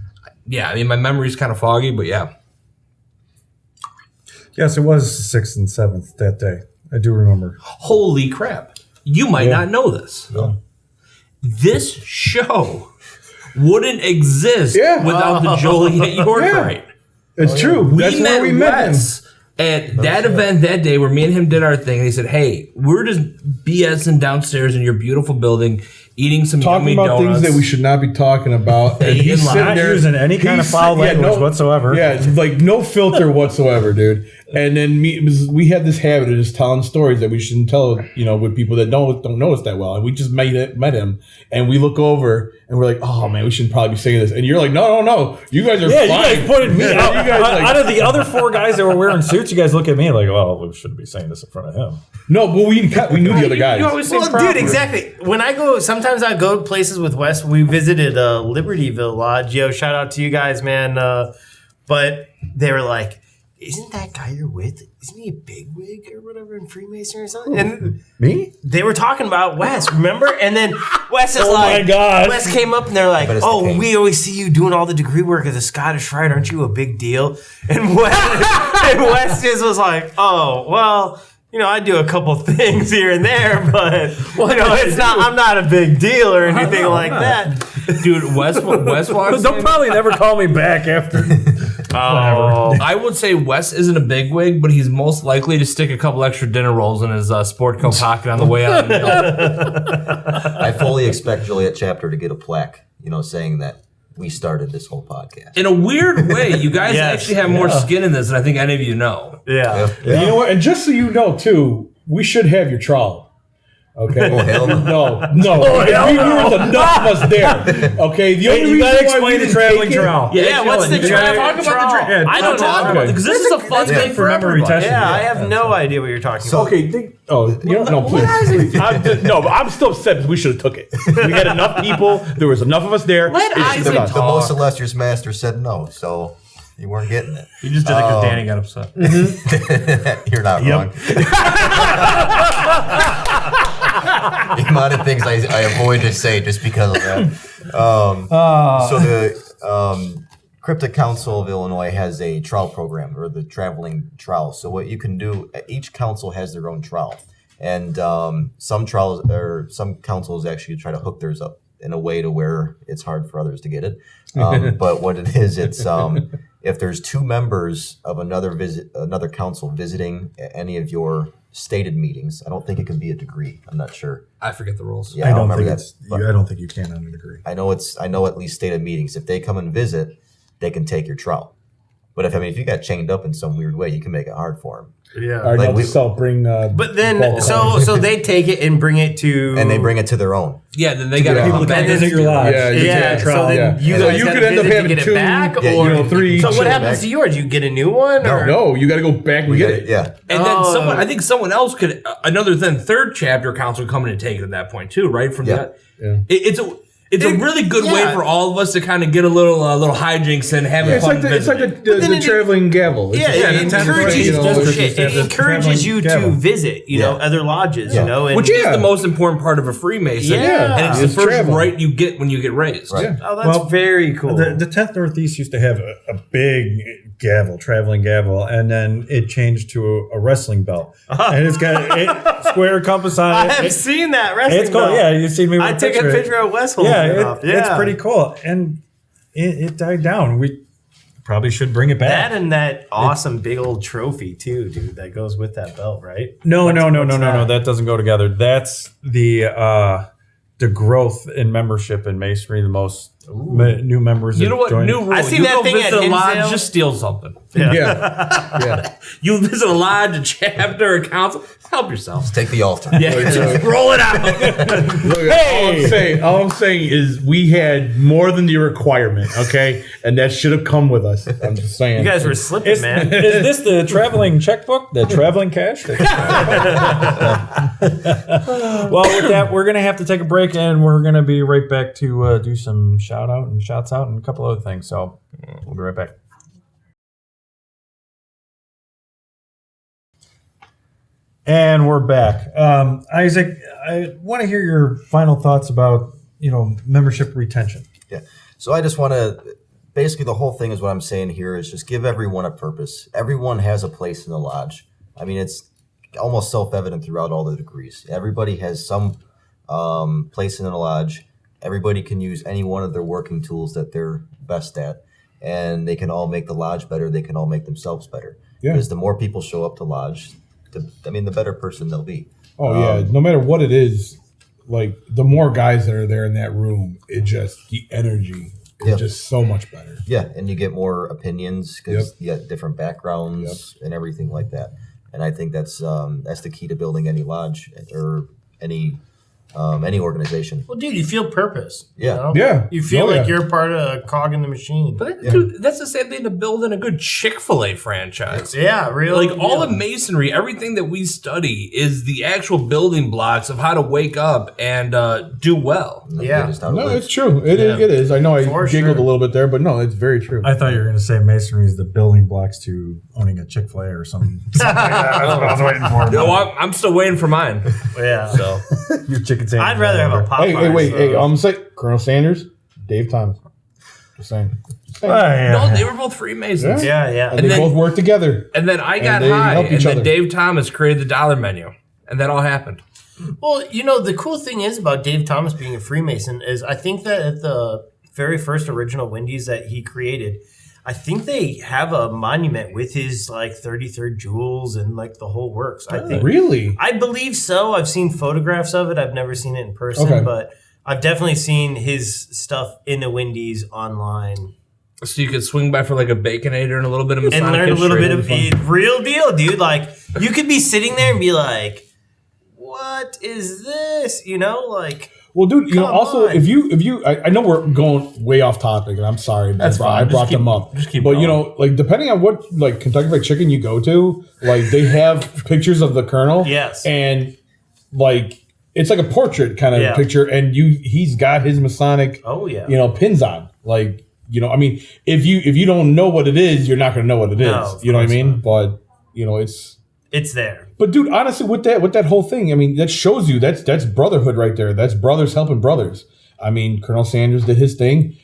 Yeah, I mean, my memory's kind of foggy, but yeah. Yes, it was 6th and 7th that day. I do remember. Holy crap. You might not know this. No. This show wouldn't exist without the Joliet York Rite. It's true. That's where we met him. At that event that day where me and him did our thing, and he said, hey, we're just BSing downstairs in your beautiful building, eating some talking yummy about donuts. things that we should not be talking about. And he's sitting not there using any kind of foul language whatsoever. Yeah, like no filter whatsoever, dude. And then we had this habit of just telling stories that we shouldn't tell, with people that don't know us that well. And we just met him, and we look over and we're like, oh man, we shouldn't probably be saying this. And you're like, no, you guys are fine. You guys pointed me out. Out of the other 4 guys that were wearing suits, you guys look at me like, well, we shouldn't be saying this in front of him. No, but we knew the other guys. You always say dude, exactly. When I go, sometimes I go to places with Wes. We visited Libertyville Lodge. Shout out to you guys, man. But they were like, isn't that guy you're with, isn't he a bigwig or whatever in Freemason or something? And me? They were talking about Wes, remember? And then Wes is my God. Wes came up and they're like, oh, we always see you doing all the degree work as a Scottish Rite. Aren't you a big deal? And Wes just was like, oh, well, I do a couple things here and there, but it's not. I'm not a big deal or anything like that. Dude, Wes walks They'll probably never call me back after. I would say Wes isn't a bigwig, but he's most likely to stick a couple extra dinner rolls in his sport coat pocket on the way out. I fully expect Joliet chapter to get a plaque, saying that we started this whole podcast. In a weird way, you guys actually have more skin in this than I think any of you know. Yeah. You know what? And just so you know, too, we should have your trowel. Okay. Oh, hell no. No. There was enough of us there. Okay. The only You gotta reason why we explain the didn't traveling take it- trowel. Yeah, what's the trowel? Talk about the I don't talk about it because this is a fun thing for memory everybody. testing. Yeah, I have no idea what you're talking about. Okay. No, please. I'm still upset because we should have took it. We had enough people. There was enough of us there. Let Isaac The talk. most illustrious master said no, so you weren't getting it. You just did it because Danny got upset. You're not wrong. The amount of things I avoid to say just because of that. So the Cryptic Council of Illinois has a trowel program, or the traveling trowel. So what you can do, each council has their own trowel, and some councils actually try to hook theirs up in a way to where it's hard for others to get it. But what it is, it's if there's 2 members of another council visiting any of your stated meetings, I don't think it can be a degree. I'm not sure. I forget the rules. Yeah, I don't remember I don't think you can on a degree. I know at least stated meetings. If they come and visit, they can take your trowel. But if you got chained up in some weird way, you can make it hard for them. Yeah. All right, bring. But then, so they take it and bring it to, And they bring it to their own. Yeah, then they got people to That visit your lodge. So then you guys you have could end up visit to having get it 2, back, Yeah, or 3. so what happens to yours? You get a new one, or No, you got to go back and get it. Yeah. And then someone else could, another then 3rd chapter council would come in and take it at that point too, right? From Yeah. Yeah. it's It's a really good way for all of us to kind of get a little hijinks and having fun. It's like the traveling gavel. It's it encourages you to visit, other lodges, and which is the most important part of a Freemason. Yeah. And it's the first right you get when you get raised. Right. Yeah. Oh, that's very cool. The 10th Northeast used to have a big gavel, traveling gavel, and then it changed to a wrestling belt. And it's got a square compass on it. I have seen that wrestling It's cool. belt. Yeah, you've seen me with I took a picture of Wes holding it up. It's pretty cool. And it died down. We probably should bring it back. That and that awesome big old trophy too, dude, that goes with that belt, right? No. That doesn't go together. That's the growth in membership in Masonry, the most new members. You know what? joining. New rule. I seen you that go thing visit at a lodge, Hinsdale. just steal something. Yeah. You visit a lodge, a chapter, a council. Help yourself. Take the altar. Yeah, just roll it out. Look, all I'm saying is we had more than the requirement, okay? And that should have come with us. I'm just saying. You guys were slipping, man. Is this the traveling checkbook? The traveling cash? Well, with that, we're going to have to take a break, and we're going to be right back to do some shout out and shouts out and a couple other things. So we'll be right back. And we're back. Isaac, I want to hear your final thoughts about, membership retention. Yeah. So I just want to, basically the whole thing is what I'm saying here is just give everyone a purpose. Everyone has a place in the lodge. I mean, it's almost self-evident throughout all the degrees. Everybody has some place in the lodge. Everybody can use any one of their working tools that they're best at, and they can all make the lodge better. They can all make themselves better. Yeah. Because the more people show up to lodge, the better person they'll be. Oh yeah, no matter what it is, like the more guys that are there in that room, the energy is just so much better. Yeah, and you get more opinions because you got different backgrounds and everything like that. And I think that's the key to building any lodge or any organization. Well, dude, you feel purpose. Yeah. Yeah. You feel Oh, like yeah. you're part of a cog in the machine. But dude, that's the same thing to building a good Chick-fil-A franchise. Yeah, really. Like all of Masonry, everything that we study is the actual building blocks of how to wake up and do well. Yeah. Just how to No, live. it's true. It is. I know I For giggled sure. a little bit there, but no, it's very true. I thought you were going to say Masonry is the building blocks to owning a Chick-fil-A or something. That's what I was waiting for. No, I'm still waiting for mine. Yeah. So Your chicken sandwich. I'd rather have a Popeyes. Hey, I'm saying Colonel Sanders, Dave Thomas. Just saying. no, they were both Freemasons. Yeah. And they then- both work together. And then I got they high, help and each then other. Dave Thomas created the dollar menu, and that all happened. Well, the cool thing is about Dave Thomas being a Freemason is I think that at the very first original Wendy's that he created, I think they have a monument with his 33rd jewels and the whole works. I think. Really? I believe so. I've seen photographs of it. I've never seen it in person, Okay. but I've definitely seen his stuff in the Wendy's online So you could swing by for like a Baconator and a little bit of Masonic and learn a little bit history. of real deal, dude. Like you could be sitting there and be like, "What is this?" Well, dude, Come also on. if you, I know we're going way off topic, and I'm sorry, That's I fine. brought Just them up. just keep but going. depending on what Kentucky Fried Chicken you go to, they have pictures of the Colonel. Yes. and it's like a portrait kind of Yeah. picture, and he's got his Masonic, Oh yeah. pins on. I mean, if you don't know what it is, you're not going to know what it is. No, of You know what I course mean? not. But it's. It's there. But dude, honestly, with that whole thing, I mean, that shows you that's brotherhood right there. That's brothers helping brothers. I mean, Colonel Sanders did his thing.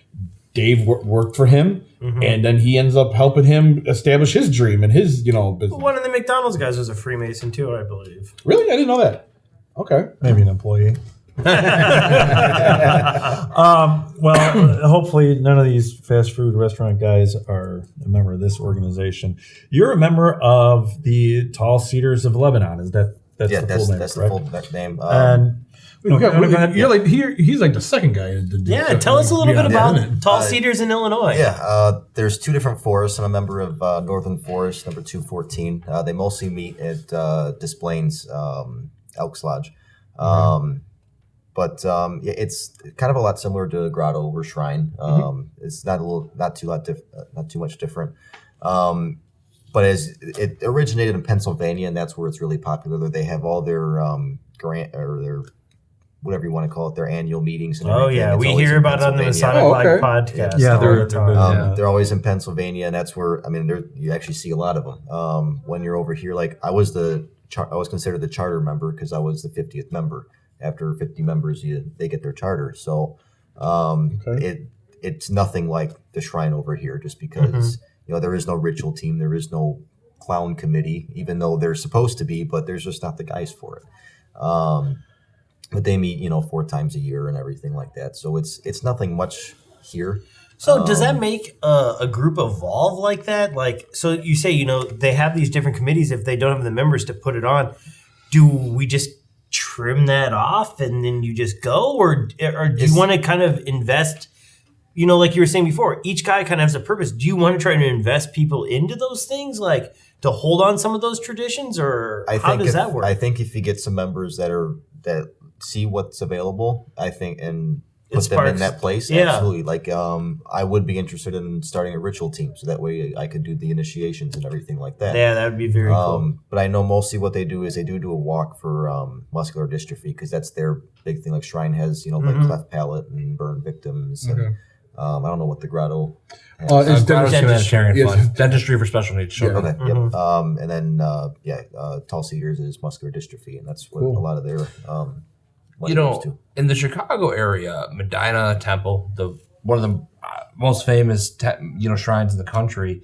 Dave worked for him, and then he ends up helping him establish his dream and his business. One of the McDonald's guys was a Freemason too, I believe. Really, I didn't know that. Okay, Maybe an employee. Well, hopefully none of these fast food restaurant guys are a member of this organization. You're a member of the Tall Cedars of Lebanon. Is that's the full name, that's the correct? full name. And he's like the second guy. Yeah, tell us a little bit about it. Tall Cedars in Illinois. There's two different forests. I'm a member of Northern Forest, number 214. They mostly meet at Des Plaines Elks Lodge. But it's kind of a lot similar to Grotto or Shrine. It's not too much different. But as it originated in Pennsylvania, and that's where it's really popular. They have all their whatever you want to call it, their annual meetings. And Oh everything. yeah, It's we always hear in about it on the Pennsylvania. Masonic Oh, okay. Live podcast. Yeah, all they're the time. They're always in Pennsylvania, and that's where you actually see a lot of them. When you're over here, like I was considered the charter member because I was the 50th member. After 50 members, they get their charter. So it's nothing like the shrine over here, just because there is no ritual team, there is no clown committee, even though they're supposed to be, but there's just not the guys for it. But they meet 4 times a year and everything like that. So it's nothing much here. So does that make a group evolve like that? Like, so you say, they have these different committees. If they don't have the members to put it on, do we just trim that off and then you just go? Or do you want to kind of invest, like you were saying before, each guy kind of has a purpose. Do you want to try to invest people into those things, like to hold on some of those traditions, or how does that work? I think if you get some members that see what's available, I think, and put them in that place. Yeah. Absolutely. Like, I would be interested in starting a ritual team, so that way I could do the initiations and everything like that. Yeah, that would be very cool. But I know mostly what they do is they do a walk for muscular dystrophy, because that's their big thing. Like Shrine has, like cleft palate and burn victims. And, I don't know what the grotto has. It's Grotto's humanitarian Yes. fund. Dentistry for special needs children. Okay. Yep. And then Tall Cedars is muscular dystrophy, and that's what a lot of their in the Chicago area, Medina Temple, one of the most famous shrines in the country,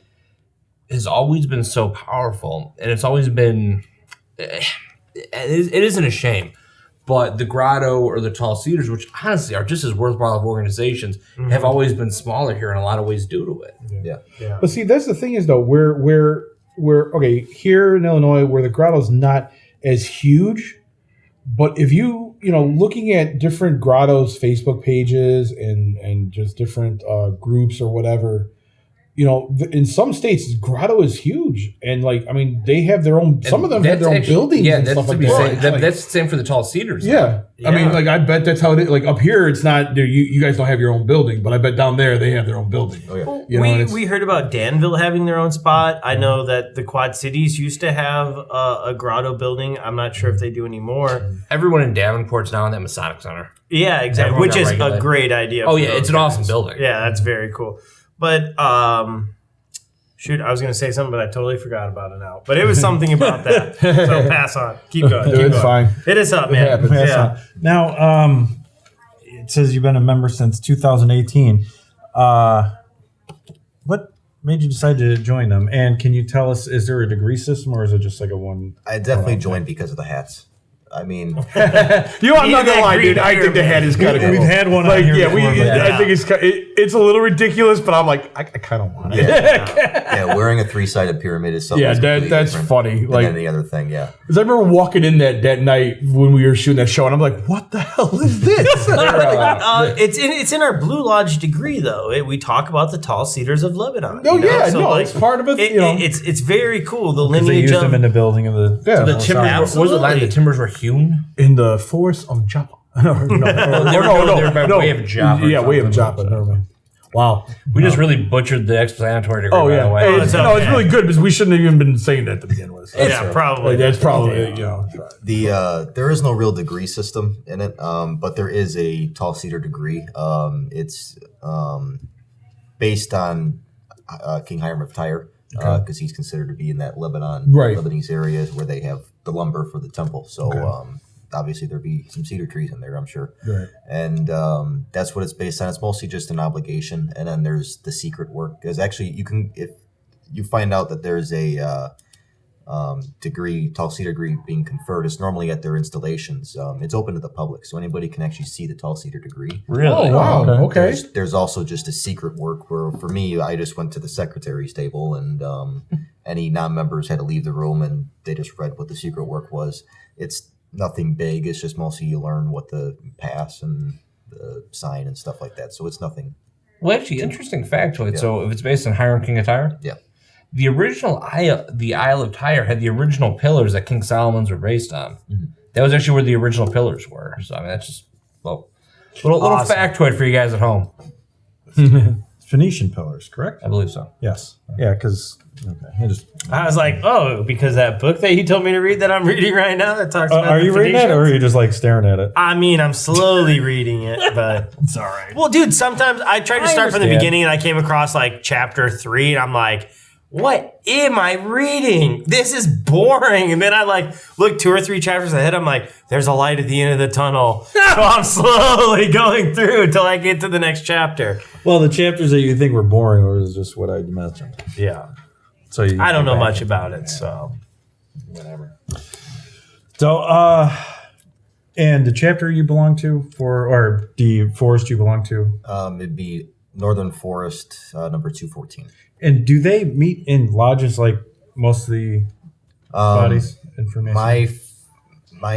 has always been so powerful, and it's always been. It isn't a shame, but the Grotto or the Tall Cedars, which honestly are just as worthwhile of organizations, have always been smaller here in a lot of ways due to it. Yeah. But see, that's the thing is though, we're okay here in Illinois, where the Grotto's not as huge, but if you looking at different Grotto's Facebook pages and just different groups or whatever, in some states Grotto is huge, and they have their own. Some of them have their own buildings. Yeah, and that's stuff to like be that. said. That's the same for the Tall Cedars. Yeah. I mean, I bet that's how it is. Like up here, it's not. You guys don't have your own building, but I bet down there they have their own building. Oh yeah. We heard about Danville having their own spot. I know that the Quad Cities used to have a Grotto building. I'm not sure if they do anymore. Everyone in Davenport's now in that Masonic Center. Yeah, exactly. Everyone Which got is regulated. a great idea. Oh for yeah, those it's an guys. awesome building. Yeah, that's very cool. But shoot, I was going to say something, but I totally forgot about it now. But it was something about that. So pass on. Keep going. Keep It's going. fine. It is up, man. happens. Yeah. Now, it says you've been a member since 2018. What made you decide to join them? And can you tell us, is there a degree system, or is it just like a one? I definitely joined because of the hats. I mean, I'm not gonna lie, dude. I think the hat is kind of cool. We've had one on here before, but- I think it's a little ridiculous, but I'm like, I kind of want it. yeah, wearing a 3-sided pyramid is something. Yeah, completely that's different funny. than Like, any other thing. Yeah. because I remember walking in that night when we were shooting that show, and I'm like, what the hell is this? It's in our Blue Lodge degree, though. We talk about the Tall Cedars of Lebanon. Oh, you know? yeah, So, no, like, it's part of it. It's very cool. The Because they lineage used of them in the building of the. Yeah. The timbers, what was it like? The timbers were hewn. in the forest of Joppa. No, They're by way of Joppa. Yeah, way of Joppa. Never mind. Wow. We just really butchered the explanatory degree. Oh by yeah. the way. Hey, it's it's okay. really good because we shouldn't have even been saying that to begin with. So Yeah, probably. that's probably There is no real degree system in it, but there is a Tall Cedar degree. It's based on King Hiram of Tyre, because he's considered to be in that Lebanese areas where they have the lumber for the temple. So obviously there'd be some cedar trees in there, I'm sure. Right. And that's what it's based on. It's mostly just an obligation, and then there's the secret work. Because actually, if you find out that there's a degree, Tall Cedar degree being conferred, it's normally at their installations. It's open to the public, so anybody can actually see the Tall Cedar degree. Really? Oh wow. Okay. There's also just a secret work where, for me, I just went to the secretary's table, and any non-members had to leave the room, and they just read what the secret work was. It's nothing big. It's just mostly you learn what the pass and the sign and stuff like that. So it's nothing. Well, actually, interesting factoid. So, if it's based on Hiram, King of Tyre, Yeah. the original the Isle of Tyre had the original pillars that King Solomon's were based on. That was actually where the original pillars were. So, I mean, that's just little Awesome. factoid for you guys at home. It's Phoenician pillars, correct? I believe so. Yes. Yeah, because I was like, oh, because that book that he told me to read that I'm reading right now that talks about are the you reading it, or are you just like staring at it? I mean, I'm slowly reading it, but It's all right. well, dude, sometimes I tried to start from the understand. beginning and I came across like chapter 3 and I'm like, what am I reading? This is boring. And then I like look 2 or 3 chapters ahead. I'm like, there's a light at the end of the tunnel. So I'm slowly going through until I get to the next chapter. Well, the chapters that you think were boring was just what I mentioned. Yeah. So you I don't know much about it, so whatever. So, and the chapter you belong to or the forest you belong to, It'd be Northern Forest, number 214. and do they meet in lodges like most of the bodies in Freemasonry? My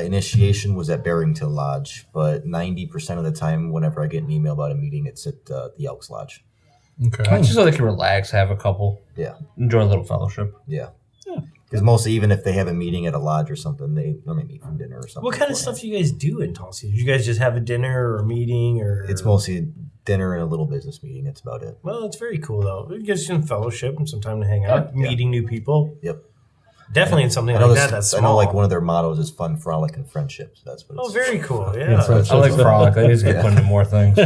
initiation was at Barrington Lodge, but 90% of the time, whenever I get an email about a meeting, it's at the Elks Lodge. Okay. Just so they can relax, have a couple, Yeah, enjoy a little fellowship. yeah. Because mostly, even if they have a meeting at a lodge or something, they normally meet for dinner or something. what kind of stuff do you guys do in Tall Cedars? You guys just have a dinner or a meeting or It's mostly dinner and a little business meeting. That's about it. well, it's very cool though. It gives you some fellowship and some time to hang out, meeting new people. Yep. Definitely in something I know, like that. That's I small. know like one of their mottos is fun, frolic, and friendship. So that's what it's Oh, very cool. Yeah. I like frolic. They need to get put into more things.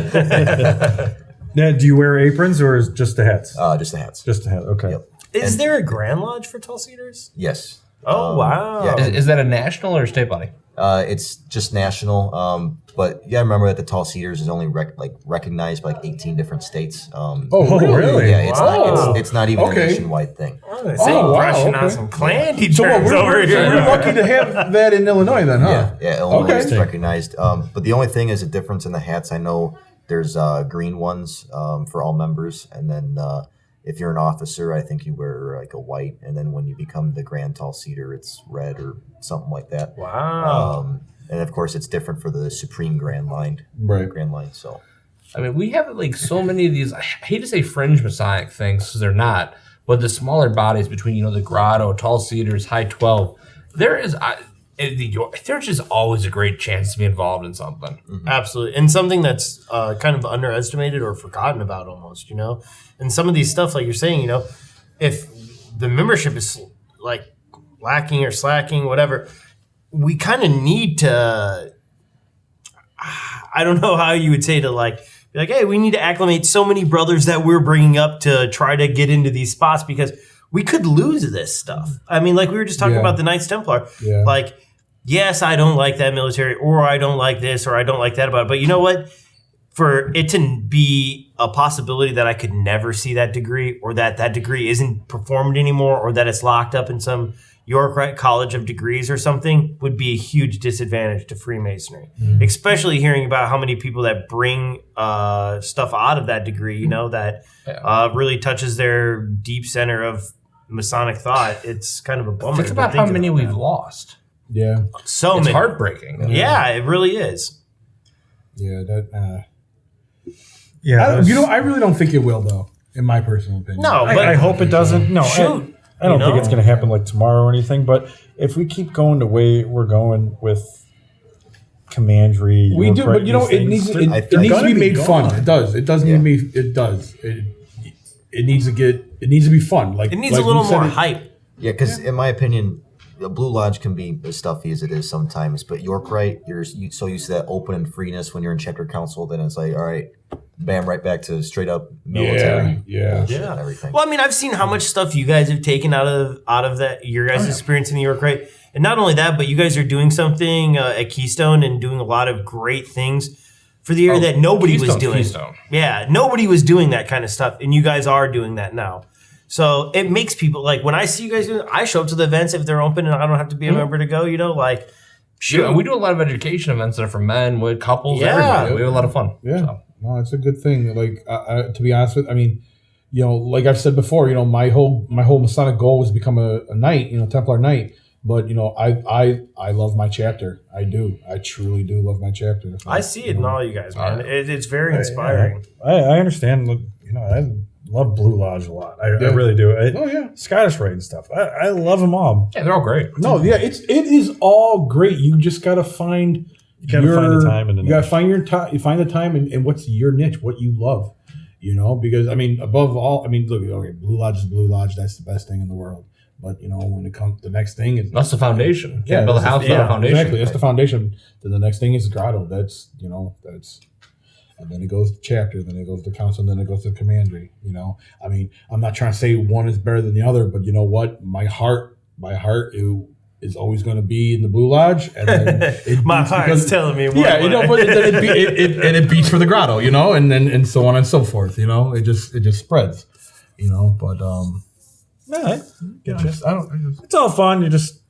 Now, do you wear aprons or is just the hats? just the hats. Just the hat. Okay. Yep. Is there a Grand Lodge for Tall Cedars? Yes. Oh, wow. Yeah. Is that a national or a state body? It's just national. But you gotta remember that the Tall Cedars is only recognized by like 18 different states. Oh, really? Yeah, it's Wow. not. It's not even Okay. a nationwide thing. Oh, this ain't Oh, wow, brushing on okay. some clandy So terms over we're here. lucky to have that in Illinois then, huh? Yeah, Illinois Okay. is recognized. But the only thing is a difference in the hats. I know there's green ones for all members, and then if you're an officer, I think you wear like a white, and then when you become the Grand Tall Cedar, it's red or something like that. Wow. And of course, it's different for the Supreme Grand Line. Right. Grand Line. So I mean, we have like so many of these. I hate to say fringe Masonic things because they're not, but the smaller bodies between the Grotto, Tall Cedars, High 12, there's just always a great chance to be involved in something. Absolutely. And something that's kind of underestimated or forgotten about almost, And some of these stuff, like you're saying, if the membership is like lacking or slacking, whatever, we kind of need to, I don't know how you would say to be like, hey, we need to acclimate so many brothers that we're bringing up to try to get into these spots because we could lose this stuff. I mean, like we were just talking Yeah. about the Knights Templar. Yeah. Like, yes, I don't like that military, or I don't like this, or I don't like that about it. But you know what? For it to be a possibility that I could never see that degree, or that degree isn't performed anymore, or that it's locked up in some York Rite College of Degrees or something, would be a huge disadvantage to Freemasonry. Especially hearing about how many people that bring stuff out of that degree, that really touches their deep center of Masonic thought. It's kind of a bummer. Think to about think how many about we've that. lost. Yeah. So It's many. heartbreaking. Yeah, it really is. Yeah. That. Yeah. I really don't think it will, though. In my personal opinion. No, but I hope it doesn't. No, shoot. I don't You think know? it's going to happen like tomorrow or anything. But if we keep going the way we're going with Commandery, We do, but these it things, needs they're- it I needs think- to be made gone. fun. It does. It does need to be. It does. It needs to get. It needs to be fun. Like It needs like a little we said more it- hype. yeah, because in my opinion, the Blue Lodge can be as stuffy as it is sometimes. But York Rite, you're so used to that open and freeness when you're in chapter council. Then it's like, all right, bam, right back to straight up military. Yeah. bullshit and everything. Well, I mean, I've seen how much stuff you guys have taken out of that your guys' experience in New York, right? And not only that, but you guys are doing something at Keystone and doing a lot of great things for the area that nobody was Keystone's doing. Keystone. Yeah, nobody was doing that kind of stuff, and you guys are doing that now. So it makes people like when I see you guys doing it, I show up to the events if they're open and I don't have to be a member to go. Shoot. Yeah, we do a lot of education events that are for men, with couples, Yeah. everybody. We have a lot of fun. Yeah. So. No, it's a good thing. Like, to be honest with, I mean, like I've said before, my whole Masonic goal was to become a knight, Templar knight. But I love my chapter. I do. I truly do love my chapter. I see it in all you guys, man. It's very inspiring. I understand. I love Blue Lodge a lot. I really do. Oh yeah. Scottish Rite and stuff. I love them all. Yeah, they're all great. No, yeah, it is all great. You just gotta find. You gotta find the time and the you gotta find your time. You find the time and what's your niche, what you love. because I mean, above all, I mean, look, okay, Blue Lodge is Blue Lodge. That's the best thing in the world. But when it comes, the next thing is That's the foundation. Can't build a house without a foundation. Exactly, that's the foundation. Then the next thing is grotto. That's and then it goes to chapter, then it goes to council, and then it goes to commandery. I mean, I'm not trying to say one is better than the other, but you know what? My heart, is always going to be in the Blue Lodge, and then My heart's telling me. but then it beats for the grotto, and so on and so forth. It just spreads, but Yeah, it's all fun. You just,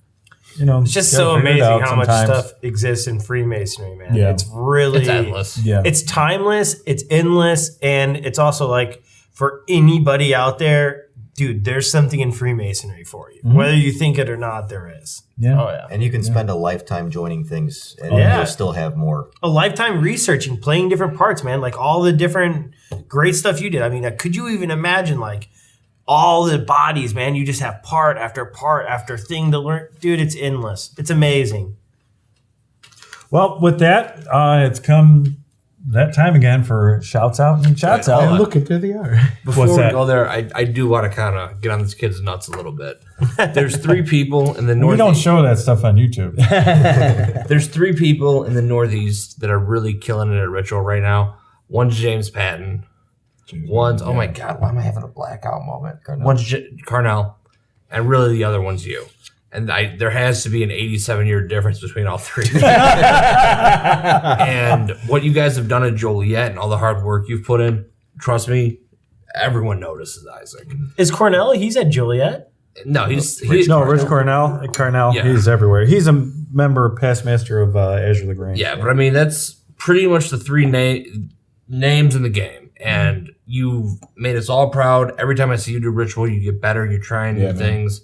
It's just so amazing how much stuff exists in Freemasonry, man. Yeah. It's really It's endless. Yeah. It's timeless, it's endless, and it's also like for anybody out there, dude, there's something in Freemasonry for you. Whether you think it or not, there is. Yeah. Oh yeah. And you can spend a lifetime joining things and Yeah. you'll still have more. A lifetime researching, playing different parts, man. Like all the different great stuff you did. I mean, could you even imagine like all the bodies, man? You just have part after thing to learn. Dude, it's endless. It's amazing. Well, with that, it's come that time again for shouts out and shouts out. And look, there they are. Before What's we that? go there, I do want to kind of get on this kid's nuts a little bit. There's 3 people in the We Northeast. don't show that stuff on YouTube. There's 3 people in the Northeast that are really killing it at Ritual right now. One's James Patton. One's, oh my God, why am I having a blackout moment? One's Carnell. And really the other one's you. And there has to be an 87-year difference between all 3. And what you guys have done at Joliet and all the hard work you've put in, trust me, everyone notices Isaac. Is Cornell? He's at Joliet. No, he's Rich Cornell, Yeah. he's everywhere. He's a member, past master of Azure Lagrange. Yeah, but I mean, that's pretty much the 3 names in the game. And you've made us all proud. Every time I see you do Ritual, you get better. You're trying new things.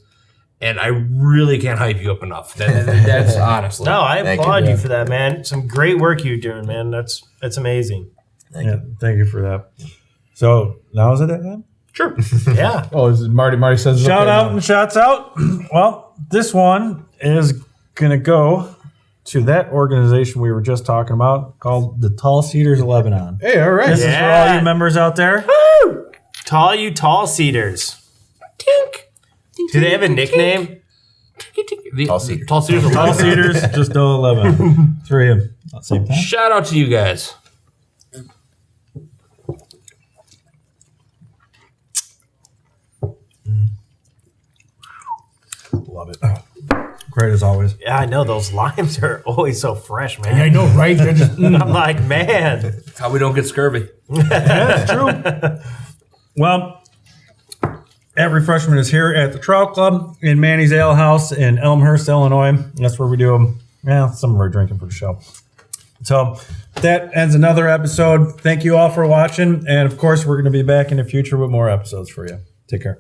And I really can't hype you up enough. That's honestly. No, I Thank applaud you. you for that, man. Some great work you're doing, man. That's amazing. Thank you for that. So now is it that time? Sure. Yeah. Oh, is it Marty? Marty says it's Shout okay out now. and shouts out. Well, this one is going to go to that organization we were just talking about called the Tall Cedars of Lebanon. Hey, all right. This is for all you members out there. Tall Cedars. Tink. Do they have a nickname? Tall Cedars. Tall Cedars. Tall Cedars, just 11. 3 of them at the same time. Shout out to you guys. Love it. Great as always. Yeah, I know. Those limes are always so fresh, man. I know, right? They're just, I'm like, man. That's how we don't get scurvy. That's true. Well, at Refreshment is here at the Trout Club in Manny's Ale House in Elmhurst, Illinois. That's where we do some of our drinking for the show. So that ends another episode. Thank you all for watching. And of course, we're going to be back in the future with more episodes for you. Take care.